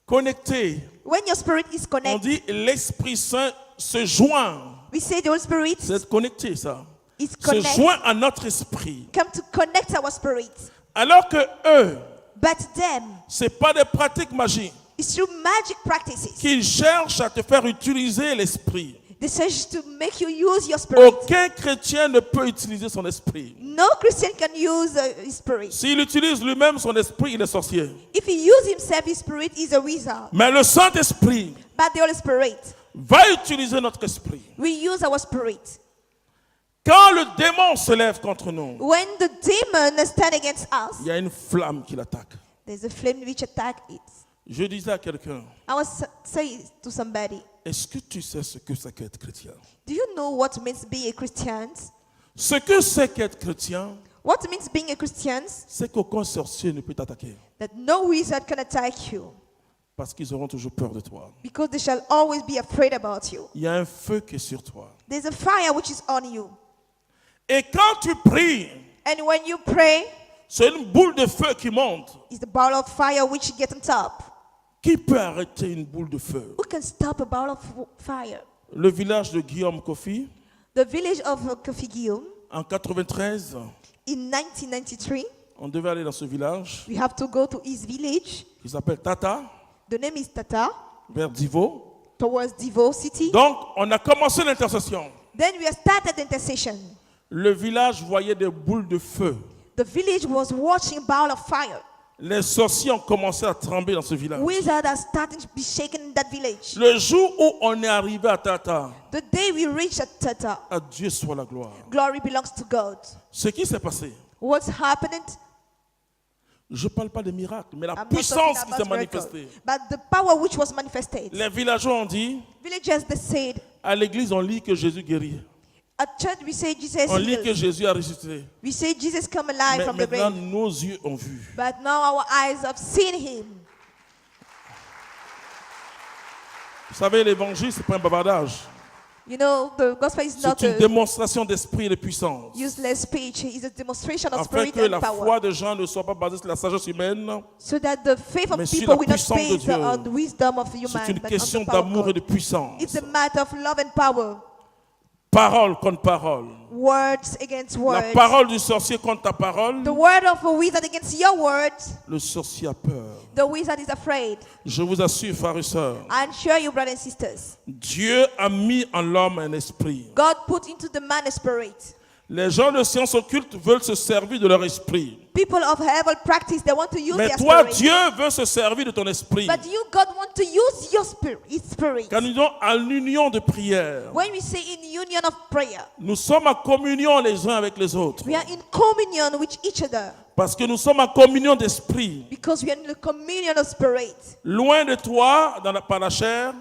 connecté, When your spirit is on connected, dit l'Esprit Saint se joint. we say the Holy Spirit C'est connecté, ça. is Se connected, joint à notre esprit. come to connect our spirit. Alors que eux, But them, c'est pas des pratiques magiques it's through magic practices. qui cherchent à te faire utiliser l'esprit. They search to make you use your spirit. Aucun chrétien ne peut utiliser son esprit. No Christian can use his spirit. S'il utilise lui-même son esprit, il est sorcier. If he uses himself, his spirit is a wizard. Mais le Saint-Esprit But the Holy Spirit, va utiliser notre esprit. we use our spirit. Quand le démon se lève contre nous, When the demon stand against us, il y a une flamme qui l'attaque. there's a flame which attack it. Je disais à quelqu'un, I was saying to somebody, est-ce que tu sais ce que c'est qu'être chrétien? do you know what means being a Christian? Ce que c'est qu'être chrétien, What means being a Christian? c'est qu'aucun sorcier ne peut t'attaquer. That no wizard can attack you, Parce qu'ils auront toujours peur de toi. because they shall always be afraid about you. Il y a un feu qui est sur toi. There's a fire which is on you. Et quand tu pries, And when you pray, c'est une boule de feu qui monte. it's the ball of fire which gets on top. Qui peut arrêter une boule de feu? Who can stop a ball of fire? Le village de Guillaume Kofi, The village of Kofi Guillaume, en 93, in 1993, on devait aller dans ce village we have to go to his village. qui s'appelle Tata, The name is Tata, vers Divo. towards Divo city. Donc, on a commencé l'intercession. Then we have started the intercession. Le village voyait des boules de feu. The village was watching a ball of fire. Les sorciers ont commencé à trembler dans ce village. Wizards are starting to be shaken in that village. Le jour où on est arrivé à Tata, The day we reach at Tata, à Dieu soit la gloire. glory belongs to God. Ce qui s'est passé, What's happening? je ne parle pas de miracles, mais la I'm not puissance talking qui s'est about miracle, manifestée. but the power which was manifested. Les villageois ont dit, Villagers, they said, à l'église, on lit que Jésus guérit. at church we say Jesus On lit que heals. Jésus a ressuscité. We say Jesus come alive Mais from the maintenant, grave. nos yeux ont vu. But now our eyes have seen him. Vous savez, l'évangile, ce n'est pas un bavardage. You know, the gospel is not C'est une a démonstration d'esprit et de puissance. useless speech. It's a demonstration of Afin spirit que la and power. foi des gens ne soit pas basée sur la sagesse humaine. So that the faith of Mais sur people la will not puissance de based Dieu. on the wisdom of C'est human, une but on question the power of d'amour et God. de puissance. It's a matter of love and power. Parole contre parole. Words against La words. parole du sorcier contre ta parole. The word of a wizard against your words. Le sorcier a peur. The wizard is afraid. Je vous assure, frères et sœurs, I assure you, brothers and sisters, Dieu a mis en l'homme un esprit. God put into the man a spirit. Les gens de sciences occultes veulent se servir de leur esprit. People of heaven practice, they want to use Mais their toi, spirit. Dieu veut se servir de ton esprit. But you, God, want to use your spirit, His spirit. Quand nous disons en union de prière, When we say in union of prayer, nous sommes en communion les uns avec les autres. we are in communion with each other. Parce que nous sommes en communion d'esprit. Because we are in the communion of spirit. Loin de toi par la chair,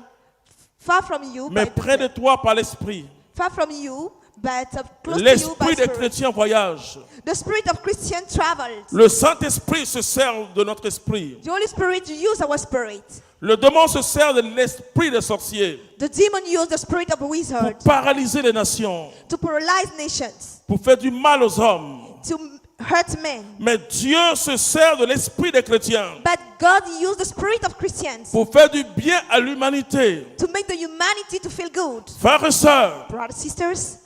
Far from you, mais by the près de flesh. toi par l'esprit. Far from you, but close to you by L'esprit des spirit. chrétiens voyage. The spirit of Christian travels. Le Saint-Esprit se sert de notre esprit. The Holy Spirit uses our spirit. Le démon se sert de l'esprit des sorciers The demon used the spirit of pour wizards paralyser les nations, to paralyze nations, pour faire du mal aux hommes. to hurt men. Mais Dieu se sert de l'esprit des chrétiens But God used the spirit of Christians pour faire du bien à l'humanité. to make the humanity to feel good. Frères et sœurs, Brothers and sisters,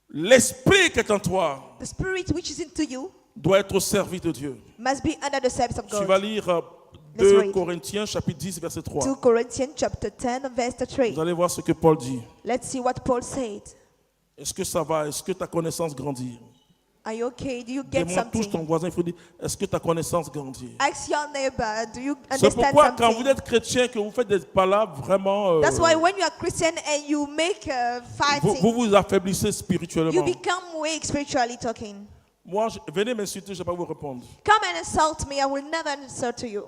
l'esprit qui est en toi the spirit which is into you doit être au service de Dieu. must be under the service of Tu vas God. lire Let's 2 read. Corinthiens chapitre 10 verset 3. 2 Corinthians chapter 10 verse 3. Vous allez voir ce que Paul dit. Let's see what Paul said. Est-ce que ça va? Est-ce que ta connaissance grandit? Are you okay? Do you get Dis-moi, touche ton something? voisin, il faut dire, est-ce que ta connaissance grandit? Ask your neighbor, do you C'est understand pourquoi quand vous something? êtes chrétien, que vous faites des palabres vraiment... That's why when you are Christian and you make vous fighting, vous affaiblissez you spirituellement. become weak spiritually talking. Moi, venez m'insulter, je ne vais pas vous répondre. Come and insult me, I will never answer to you.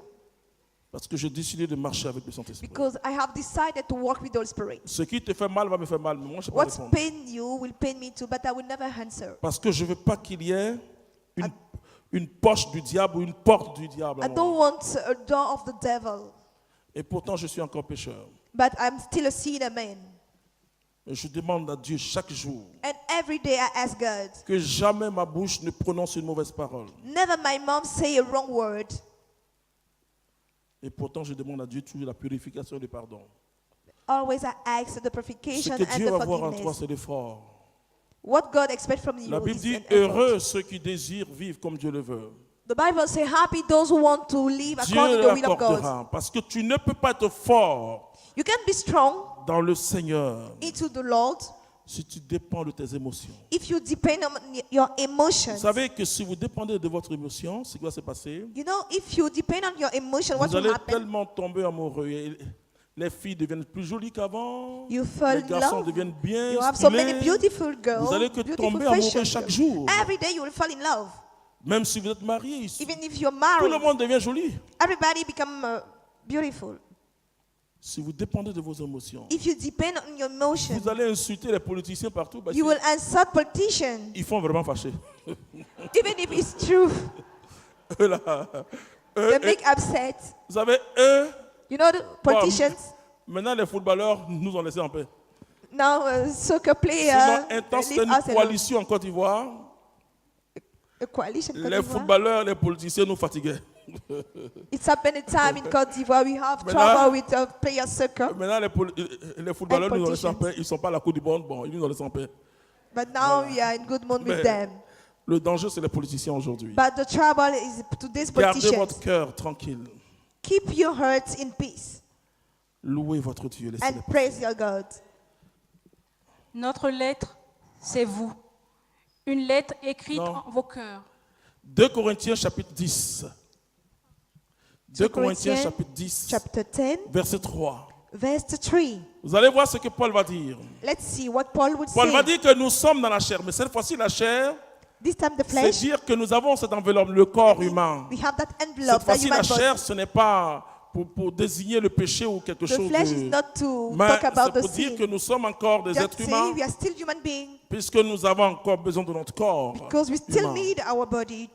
Parce que j'ai décidé de marcher avec le Saint-Esprit. Because I have decided to work with the Holy Spirit. Ce qui te fait mal va me faire mal, mais moi, je ne vais pas What's répondre. pain you will pain me too, but I will never answer. Parce que je ne veux pas qu'il y ait une poche du diable ou une porte du diable. à I moi. don't want a door of the devil, Et pourtant, je suis encore pécheur. but I'm still a sinner man. Et je demande à Dieu chaque jour And every day I ask God, que jamais ma bouche ne prononce une mauvaise parole. never my mom say a wrong word. Et pourtant, je demande à Dieu toujours la purification et le pardon. Always I ask the Ce purification que and Dieu the va voir en toi, forgiveness. c'est l'effort. What God expects from you La Bible is dit an effort. heureux ceux qui désirent vivre comme Dieu le veut. The Bible says, happy those who want to live Dieu according to the will of God. l'accordera. Parce que tu ne peux pas être fort You can be strong dans le Seigneur into the Lord si tu dépends de tes émotions. if you depend on your Vous emotions. savez que si vous dépendez de votre émotion, ce qui va se passer, You know, if you depend on your emotion, what vous will allez happen? tellement tomber amoureux. Et les filles deviennent plus jolies qu'avant. You fall Les in garçons love. deviennent bien You have so many stylés. beautiful girls, Vous allez que beautiful tomber amoureux fashion chaque girls. jour. Every day you will fall in love. Même si vous êtes marié, Even if you're tout married, le monde devient joli. everybody become beautiful. Si vous dépendez de vos émotions, If you depend on your emotion, vous allez insulter les politiciens partout parce you will insult politicians, qu'ils font vraiment fâcher. even if it's true. Eux, là, They make upset. vous savez, eux, You know the politicians? maintenant les footballeurs nous ont laissé en paix. Now, soccer Selon players, intense, leave une us alone. coalition en Côte d'Ivoire. A coalition Côte Les d'Ivoire. footballeurs, les politiciens nous fatiguaient. It's happened a time in Côte d'Ivoire. We have Maintenant- trouble with players soccer. Maintenant, les footballeurs nous ont laissé en politicians. paix. Ils ne sont pas à la Coupe du Monde. Bon, ils nous ont laissé en paix. But now we are in good mood with Mais them. le danger, c'est les politiciens aujourd'hui. But the trouble is today's Gardez politicians. votre cœur tranquille. Keep your hearts in peace Louez votre Dieu. and Laissez-le. praise your God. Notre lettre, c'est vous. Une lettre écrite Non. en vos cœurs. 2 Corinthiens chapitre 10. 2 Corinthiens Corinthiens, chapitre 10, Chapter 10, verset 3. verse 3. Vous allez voir ce que Paul va dire. Let's see what Paul would Paul va say. dire que nous sommes dans la chair. Mais cette fois-ci, la chair, This time the c'est flesh, dire que nous avons cette enveloppe, le corps humain. we have that Cette envelope, that fois-ci, human la chair, body. ce n'est pas pour désigner le péché ou quelque The chose flesh is de... not to Mais talk about c'est the pour dire que sin. nous sommes encore des Just êtres say humains, we are still human beings puisque nous avons encore besoin de notre corps because we still humain. need our body.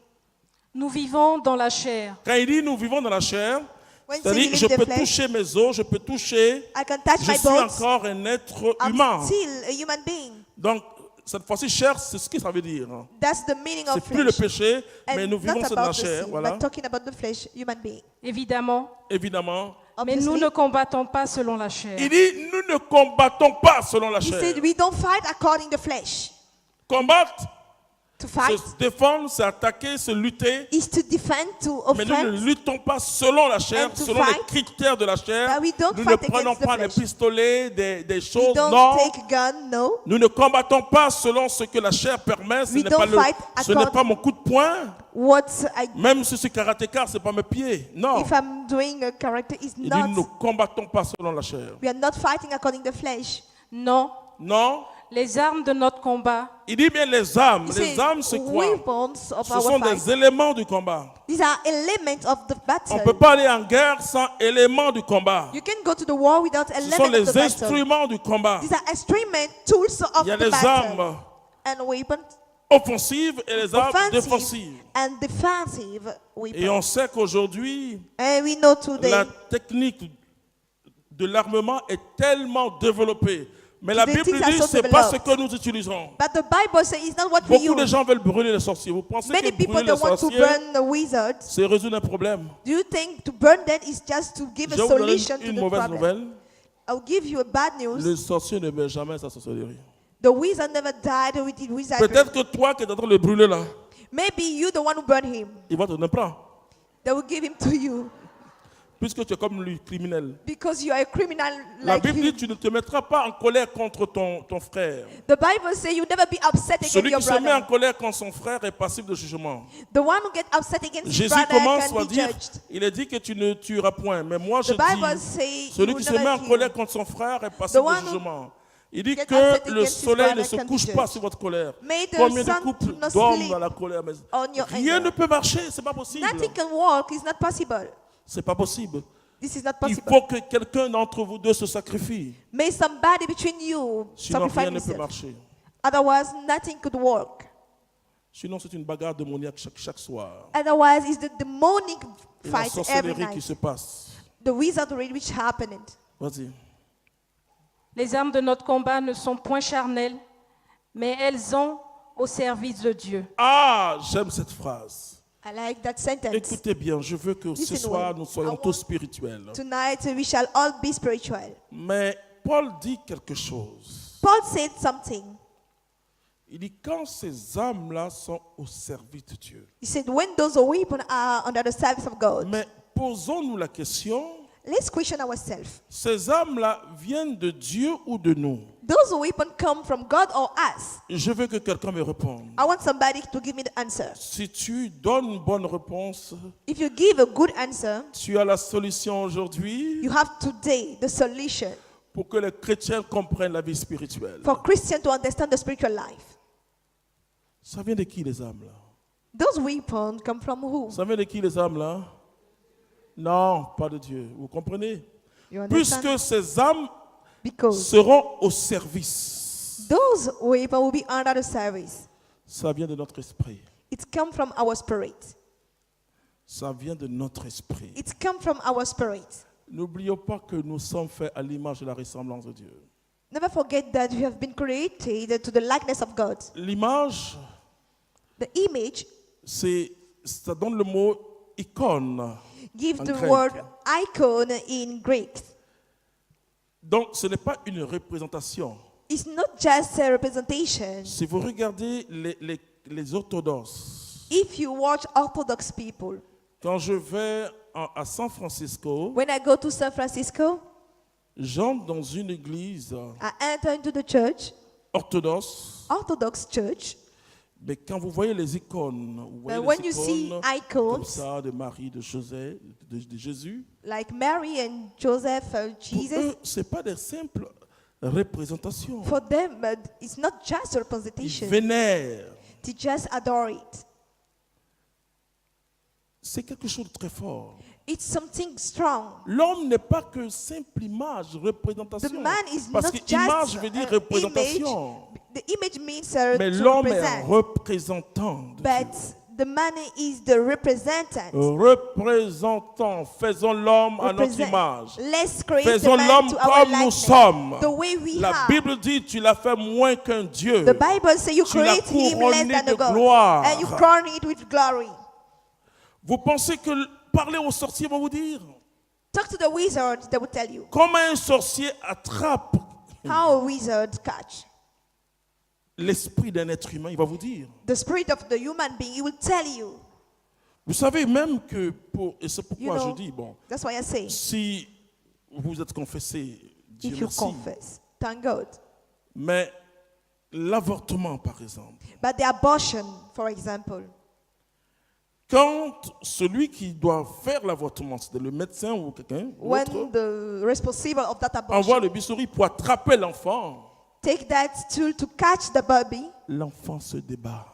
Nous vivons dans la chair. Quand il dit nous vivons dans la chair, When c'est-à-dire say je we live peux the flesh, toucher mes os, je peux toucher, I can touch je my suis bones. encore un être I'm humain. still a human being. Donc, cette fois-ci, chair, c'est ce que ça veut dire. That's the meaning C'est of plus le flesh. péché, mais And nous vivons not dans la about the chair. sin, Voilà. but talking about the flesh, human being. Évidemment, Évidemment. mais nous Obviously, ne combattons pas selon la chair. Il dit, nous ne combattons pas selon la he chair. said we don't fight according to flesh. Combattre, To fight se défendre, c'est attaquer, c'est lutter. is to defend, to Mais nous ne offend. luttons pas selon la chair, And to selon fight. les critères de la chair. But we don't Nous ne fight prenons against the pas des flesh. pistolets, des We choses. don't Non. take gun, no. Nous ne combattons pas selon ce que la chair permet. Ce We n'est don't pas, fight ce n'est pas mon coup de poing. What I, Même si c'est karatéka, ce n'est pas mes pieds. Non. if I'm doing a character is Il dit, nous ne not, combattons pas selon la chair. we are not fighting according to flesh. Non, Non. les armes de notre combat Il dit bien les âmes. He Les said, âmes, c'est quoi? weapons of Ce our sont fight. des éléments du combat. These are elements of the On ne battle. peut pas aller en guerre sans éléments du combat. You can go to the war without Ce sont elements of les the battle. instruments du combat. These are instrument tools of Il y a the les battle. armes and weapons, offensives et les armes offensive défensives. and defensive Et on weapons. sait qu'aujourd'hui, And we know today, la technique de l'armement est tellement développée. Mais la Today Bible things are dit so que ce n'est pas ce developed. que nous utilisons. but the Bible says it's not what we Beaucoup de use. gens veulent brûler les sorciers. Vous pensez Many que people brûler les don't want to sorciers, burn the wizards. c'est résoudre un problème? Do you think to burn them is just to give Je a vais vous donner solution to une the mauvaise problem? nouvelle. I'll give you a bad news. Le sorcier ne meurt jamais sa sorcellerie. The wizard never died with the wizardry. Peut-être que toi qui es en train de le brûler là, Maybe you the one who burned him. il va te donner prendre. They will give him to you Puisque tu es comme lui, criminel. because you are a criminal La like Bible dit him. tu ne te mettras pas en colère contre ton frère. The Bible says you never be upset against Celui your qui se met en brother. colère contre son frère est passible de jugement. The one who gets upset against his Jésus brother commence can à be dire, judged. il est dit que tu ne tueras point. Mais moi je The Bible dis, says celui you qui will se met en never colère kill. contre son frère est passible The one de who jugement. Il dit gets que upset le against his soleil ne brother se can be couche pas judged. sur votre colère. May the Combien de sun couples not dorment sleep dans la colère? Mais on your rien anger. ne peut marcher, c'est pas possible. Nothing can work. It's not possible. C'est pas possible. This is not Il possible. faut que quelqu'un d'entre vous deux se sacrifie. May somebody between you Sinon sacrifice rien ne peut himself. marcher. Otherwise, nothing could work. Sinon c'est une bagarre démoniaque chaque soir. Otherwise, it's the demonic Et la fight every sorcellerie qui night. se passe. The wizardry which happened. Vas-y. Les armes de notre combat ne sont point charnelles, mais elles sont au service de Dieu. Ah, j'aime cette phrase. I like that sentence. Écoutez bien, je veux que ce Listen soir well. nous soyons I tous want- spirituels. Tonight, we shall all be spiritual. Mais Paul dit quelque chose. Paul said something. Il dit quand ces âmes-là sont au service de Dieu. He said, when those weapons are under the service of God, Mais posons-nous la question, let's question ourselves. ces âmes-là viennent de Dieu ou de nous? Those weapons come from God or us? Je veux que quelqu'un me réponde. I want somebody to give me the answer. Si tu donnes une bonne réponse, If you give a good answer, tu as la solution aujourd'hui you have today the solution pour que les chrétiens comprennent la vie spirituelle. for Christians to understand the spiritual life. Ça vient de qui les âmes-là? Those weapons come from who? Ça vient de qui les âmes-là? Non, pas de Dieu. Vous comprenez? You understand? Puisque ces âmes Because seront au service. those weapons will be under the service. Ça vient de notre esprit. It comes from our spirit. Ça vient de notre esprit. It comes from our spirit. N'oublions pas que nous sommes faits à l'image et la ressemblance de Dieu. Never forget that you have been created to the likeness of God. L'image, The image ça donne le mot icône. gives En the grec. word icon in Greek. Donc, ce n'est pas une représentation. It's not just a representation. Si vous regardez les orthodoxes, If you watch Orthodox people, quand je vais à San Francisco, when I go to San Francisco, j'entre dans une église I enter into the church, orthodoxe, Orthodox church. mais quand vous voyez les icônes, vous voyez When les you see icônes comme icons ça de Marie, de José, de Jésus, like Mary and Joseph, pour Jesus, eux, ce n'est pas des simples représentations. for them, it's not just a Ils representation. vénèrent. They just adore it. C'est quelque chose de très fort. It's something strong. L'homme n'est pas que simple image, The représentation. man is Parce not que just image veut dire an représentation. image. The image means Mais to l'homme est represent. représentant de But Dieu. the man is the representant. Représentant, faisons l'homme à notre Represent. image. Let's create Faisons the man l'homme to our comme nous likeness. sommes. The way we La are. Bible dit, tu l'as fait moins qu'un Dieu. The Bible says you Tu l'as create him less couronné than de a God. gloire. And you crown it with glory. Vous pensez que parler aux sorciers va vous dire Talk to the wizard, they will tell you. comment un sorcier attrape How a wizard catch. l'esprit d'un être humain, il va vous dire. The spirit of the human being, he will tell you. Vous savez même que, et c'est pourquoi You know, je dis, bon, That's why I say, si vous êtes confessé, Dieu if you merci, confess, thank God. mais l'avortement par exemple, But the abortion, for example, quand celui qui doit faire l'avortement, c'est le médecin ou quelqu'un, ou when autre, the responsible of that envoie abortion le bistouri pour attraper l'enfant, take that tool to catch the baby, l'enfant se débat,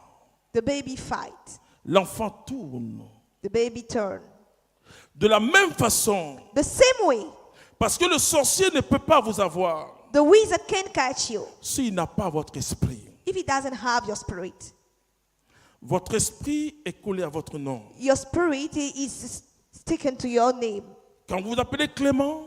the baby fight, l'enfant tourne. the baby turn. De la même façon, The same way, parce que le sorcier ne peut pas vous avoir the wizard can catch you s'il n'a pas votre esprit. if he doesn't have your spirit, Votre esprit est collé à votre nom. your spirit is sticking to your name. Quand vous appelez Clément,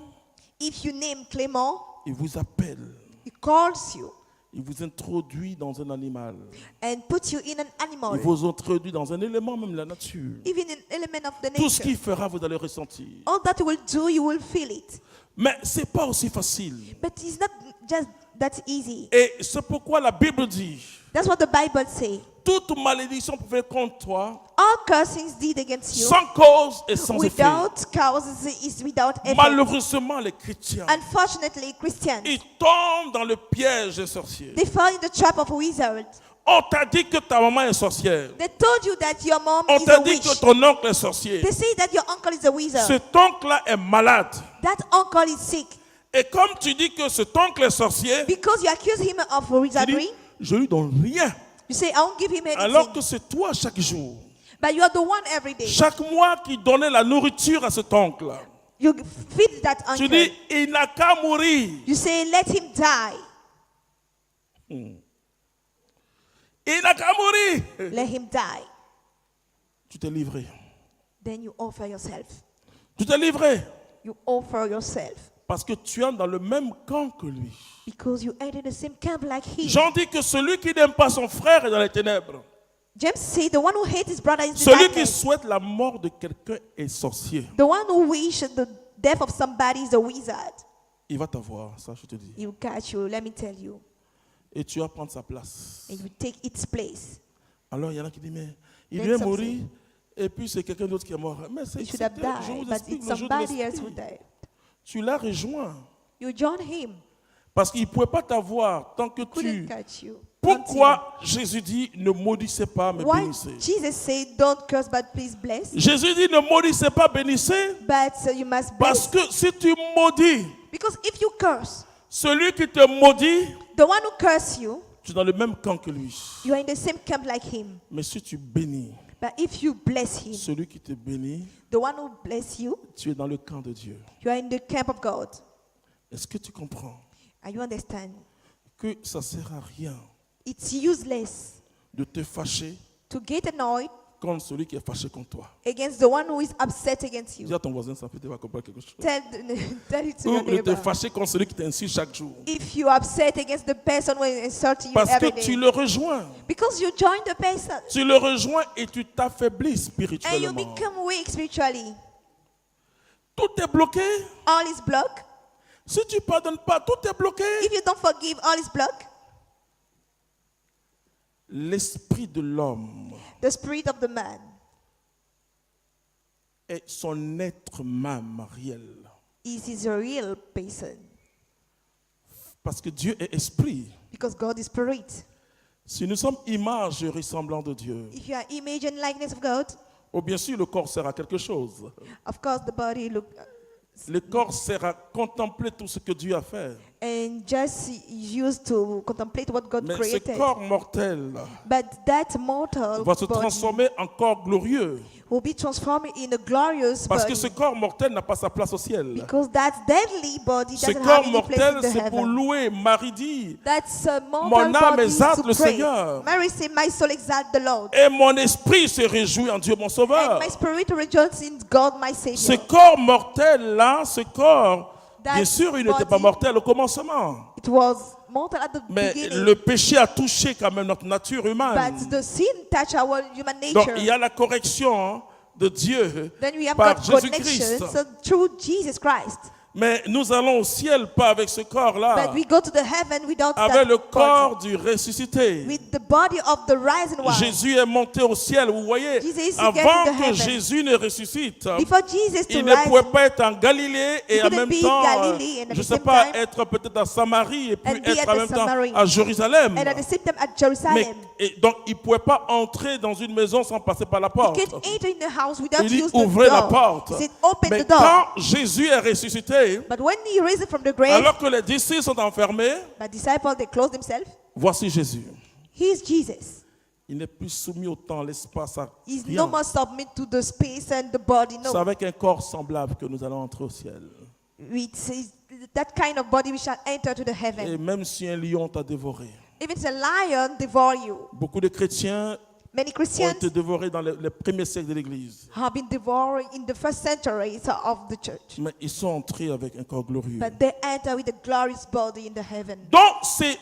If you name Clément, il vous appelle. he calls you Il vous introduit dans un animal. and puts you in an animal, Il vous introduit dans un élément, même la nature. even an element of the Tout ce nature. qu'il fera, vous allez ressentir. All that he will do, you will feel it. Mais ce n'est pas aussi facile. But it's not just that easy. Et c'est pourquoi la Bible dit, That's what the Bible says. toute malédiction pouvait contre toi, All cursings did against you sans cause et sans effet. without causes is without effect. Malheureusement, les chrétiens, Unfortunately, Christians, ils tombent dans le piège des sorciers. they fall in the trap of wizards. On t'a dit que ta maman est sorcière. They told you that your mom On is t'a a dit witch. que ton oncle est sorcier. They say that your uncle is a wizard. Cet oncle-là est malade. That uncle is sick. Et comme tu dis que cet oncle est sorcier, Because you accuse him of tu dis, wizardry, je lui donne rien. you say, I won't give him anything. Alors que c'est toi chaque jour, But you are the one every day. chaque mois qui donnait la nourriture à cet oncle. You feed that Tu uncle. dis, il n'a qu'à mourir. You say, let him die. Il n'a qu'à mourir. Let him die. Tu t'es livré. Then you offer yourself. Tu t'es livré. You offer yourself. Parce que tu es dans le même camp que lui. Because you enter the same camp like him. Jean dit que celui qui n'aime pas son frère est dans les ténèbres. James said, the one who hates his brother is the Celui qui darkness. souhaite la mort de quelqu'un est sorcier. The one who wishes the death of somebody is a wizard. Il va t'avoir, ça je te dis. He will catch you, let me tell you. Et tu vas prendre sa place. And you take its place. Alors il y en a qui disent, mais il Then vient some mourir et puis c'est quelqu'un d'autre qui est mort. Mais c'est, He should have je died, vous but explique it's le jeu de somebody else l'esprit. who died. Tu l'as rejoint. You join him. Parce qu'il ne pouvait pas t'avoir tant que Couldn't tu... catch you. Pourquoi Jésus dit, ne maudissez pas, mais Why bénissez. Jesus said, don't curse, but please bless. Jésus dit, ne maudissez pas, bénissez. But you must Parce bless. que si tu maudis, Because if you curse, celui qui te maudit, the one who curses you, tu es dans le même camp que lui. you are in the same camp like him. Mais si tu bénis, But if you bless him, celui qui te bénit, the one who bless you, tu es dans le camp de Dieu. you are in the camp of God. Est-ce que tu comprends And you understand? que ça ne sert à rien It's useless de te fâcher to get annoyed contre celui qui est fâché contre toi? against the one who is upset against Dis you. à ton voisin, ça peut te faire comprendre quelque chose. Tell it to Ou your de te neighbor. fâcher contre celui qui t'insulte chaque jour. If you are upset against the person who is insulting you Parce every que tu day, le rejoins. because you join the person Tu le rejoins et tu t'affaiblis and you spirituellement. become weak spiritually, Tout est bloqué. all is blocked. Si tu ne pardonnes pas, tout est bloqué. If you don't forgive, all is blocked. L'esprit de l'homme The spirit of the man est son être même réel. is a real person Parce que Dieu est esprit. because God is spirit. Si nous sommes image et ressemblant de Dieu, If you are image and likeness of God, oh bien sûr le corps sert à quelque chose. of course the body look Le corps sert à contempler tout ce que Dieu a fait. and just used to contemplate what God Mais ce created. corps mortel But that mortal va se body transformer en corps glorieux. will be transformed in a glorious Parce que body. ce corps mortel n'a pas sa place au ciel. Because that deadly body Ce doesn't have corps any mortel, place in the c'est pour heaven. louer. Marie dit, That's a mortal Mon âme body exalte to le pray. Seigneur. Mary said, my soul exalt the Lord. et mon esprit se réjouit en Dieu mon And sauveur. my spirit rejoices in God, my Ce Savior. corps mortel-là, ce corps, That bien sûr, il n'était pas body- mortel au commencement. It was mortal at the Mais beginning. le péché a touché quand même notre nature humaine. But the sin touched our human Donc nature. il y a la correction de Dieu Then we have par got Jésus-Christ. connection through Jesus Christ. Mais nous allons au ciel pas avec ce corps-là, But we go to the heaven without avec that le body. corps du ressuscité. With the body of the risen one. Jésus est monté au ciel, vous voyez, Jesus is avant getting to que heaven. Jésus ne ressuscite. Before Jesus to Il ne pouvait rise pas être en Galilée et He en couldn't même be in temps, Galilee and at je ne the sais same pas, time être peut-être à Samarie et puis and be être at en the même temps Samarie. à Jérusalem. and at the same time at Mais, Jerusalem. et donc, il ne pouvait pas entrer dans une maison sans passer par la He porte. can't enter in the house without Il dit, using the ouvrez la door. porte. He said, open Mais the door. quand Jésus est ressuscité, But when he risen from the grave, alors que les disciples sont enfermés, the disciples, they closed themselves. voici Jésus. He is Jesus. Il n'est plus soumis au temps, l'espace, à He's rien. no more submit to the space and the body. C'est No. avec un corps semblable que nous allons entrer au ciel. It's that kind of body we shall enter to the heaven. Et même si un lion t'a dévoré, Even the lion devour you. Beaucoup de chrétiens Many ont Christians été dévorés dans les premiers siècles de l'Église. have been devoured in the first centuries of the church. Mais ils sont entrés avec un corps glorieux. But they enter with a glorious body in the heaven. Donc, c'est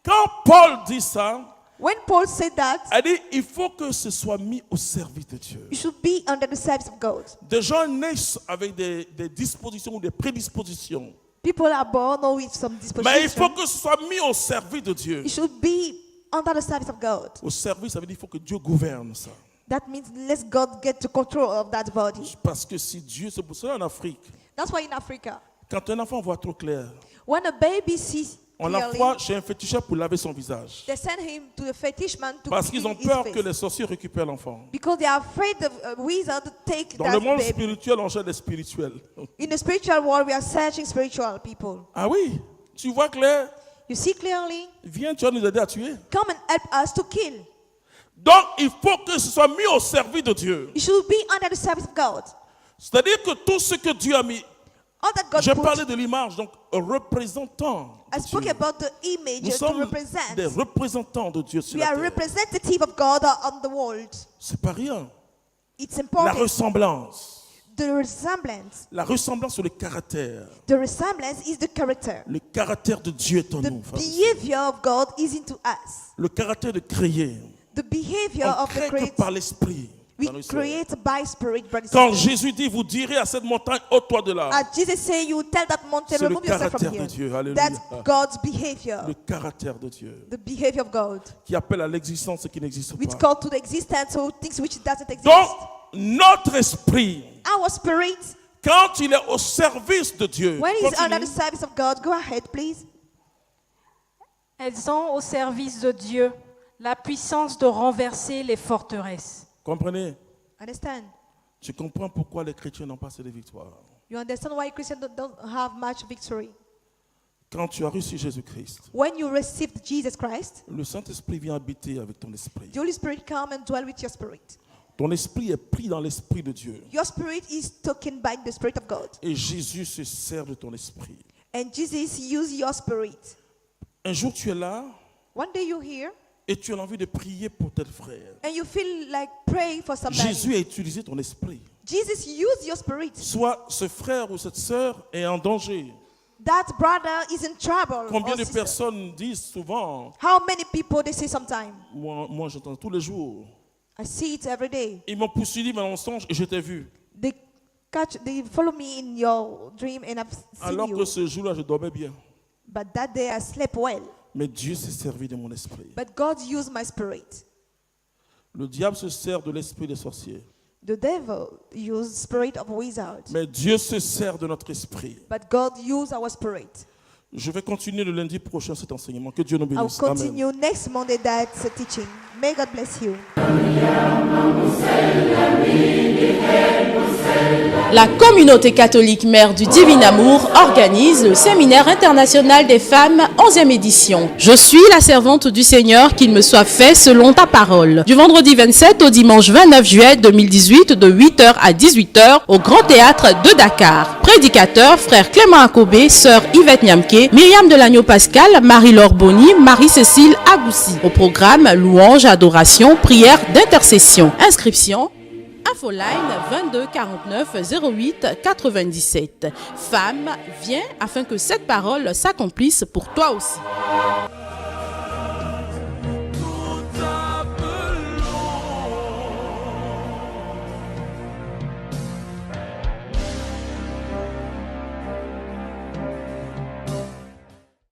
quand Paul dit ça, When Paul said that, il dit il faut que ce soit mis au service de Dieu. you should be under the service of God. Des gens naissent avec des dispositions ou des prédispositions. People are born with some Mais il faut disposition. que ce soit mis au service de Dieu. You should be under the service of God. Au service, ça veut dire qu'il faut que Dieu gouverne ça. That means let God get to control of that body. Parce que si Dieu, c'est pour cela en Afrique, That's why in Africa, quand un enfant voit trop clair, when a baby sees on clearly, l'envoie chez un féticheur pour laver son visage. they send him to the fetish man to Parce qu'ils clean ont his peur face. que les sorciers récupèrent l'enfant. Because they are afraid of a wizard to take Dans that le monde baby. spirituel, on cherche des spirituels. In the spiritual world, we are searching spiritual people. Ah oui, tu vois clair? You see clearly? Viens, tu vas nous aider à tuer. Come and help us to kill. Donc, il faut que ce soit mis au service de Dieu. You should be under the service of God. C'est-à-dire que tout ce que Dieu a mis, All that God j'ai put. parlé de l'image, donc représentant I de spoke Dieu. about the image Nous to sommes represent. des représentants de Dieu sur We la are terre. representative of God on the world. C'est pas rien. It's La important. ressemblance. The resemblance. La ressemblance sur le caractère. The resemblance is the character. Le caractère de Dieu est en The nous. frères et sœurs. behavior of God is into us. Le caractère de créer. The behavior On of the crée que creator. par l'esprit. We frères et sœurs. create by spirit, brothers Quand and sisters. Jésus dit, vous direz à cette montagne, ôte-toi de là. As Jesus say, you tell that mountain, C'est le remove yourself from caractère here. de Dieu. Alléluia. That's God's behavior. Le caractère de Dieu. The behavior of God. Qui appelle à l'existence ce qui n'existe Which pas. call to the existence of things which doesn't exist. Donc, notre esprit, Our spirit, quand il est au service de Dieu, when it's under the continue. service of God, go ahead, please. Elles ont au service de Dieu la puissance de renverser les forteresses. Comprenez? Understand? Tu comprends pourquoi les chrétiens n'ont pas assez de victoire. You understand why Christians don't have much victory? Quand tu as reçu Jésus-Christ, When you received Jesus Christ, le Saint-Esprit vient habiter avec ton esprit. the Holy Spirit come and dwell with your spirit. Ton esprit est pris dans l'esprit de Dieu. Your spirit is taken by the Spirit of God. Et Jésus se sert de ton esprit. And Jesus used your spirit. Un jour, tu es là One day you're here et tu as envie de prier pour tel frère. and you feel like praying for somebody. Jésus a utilisé ton esprit. Jesus used your spirit. Soit ce frère ou cette sœur est en danger. That brother is in trouble. Combien or de sister. personnes disent souvent, How many people they say sometime? moi j'entends tous les jours, I see it every day. ils m'ont poursuivi dans mon songe et je t'ai vu. They follow me in your dream and I've seen Alors you. que ce jour-là, je dormais bien. But that day I slept well. Mais Dieu s'est servi de mon esprit. But God used my spirit. Le diable se sert de l'esprit des sorciers. The devil used spirit of wizard. Mais Dieu se sert de notre esprit. But God used our spirit. Je vais continuer le lundi prochain cet enseignement. Que Dieu nous I'll bénisse. Amen. continue next Monday that teaching. May God bless you. La communauté catholique Mère du Divin Amour organise le séminaire international des femmes 11e édition. Je suis la servante du Seigneur, qu'il me soit fait selon ta parole. Du vendredi 27 au dimanche 29 juillet 2018 de 8h à 18h au Grand Théâtre de Dakar. Prédicateurs, frère Clément Akobé, sœur Yvette Niamke, Myriam Delagno Pascal, Marie-Laure Bonny, Marie-Cécile Agoussi. Au programme, louange, adoration, prière d'intercession. Inscription Infoline 22 49 08 97. Femme, viens afin que cette parole s'accomplisse pour toi aussi.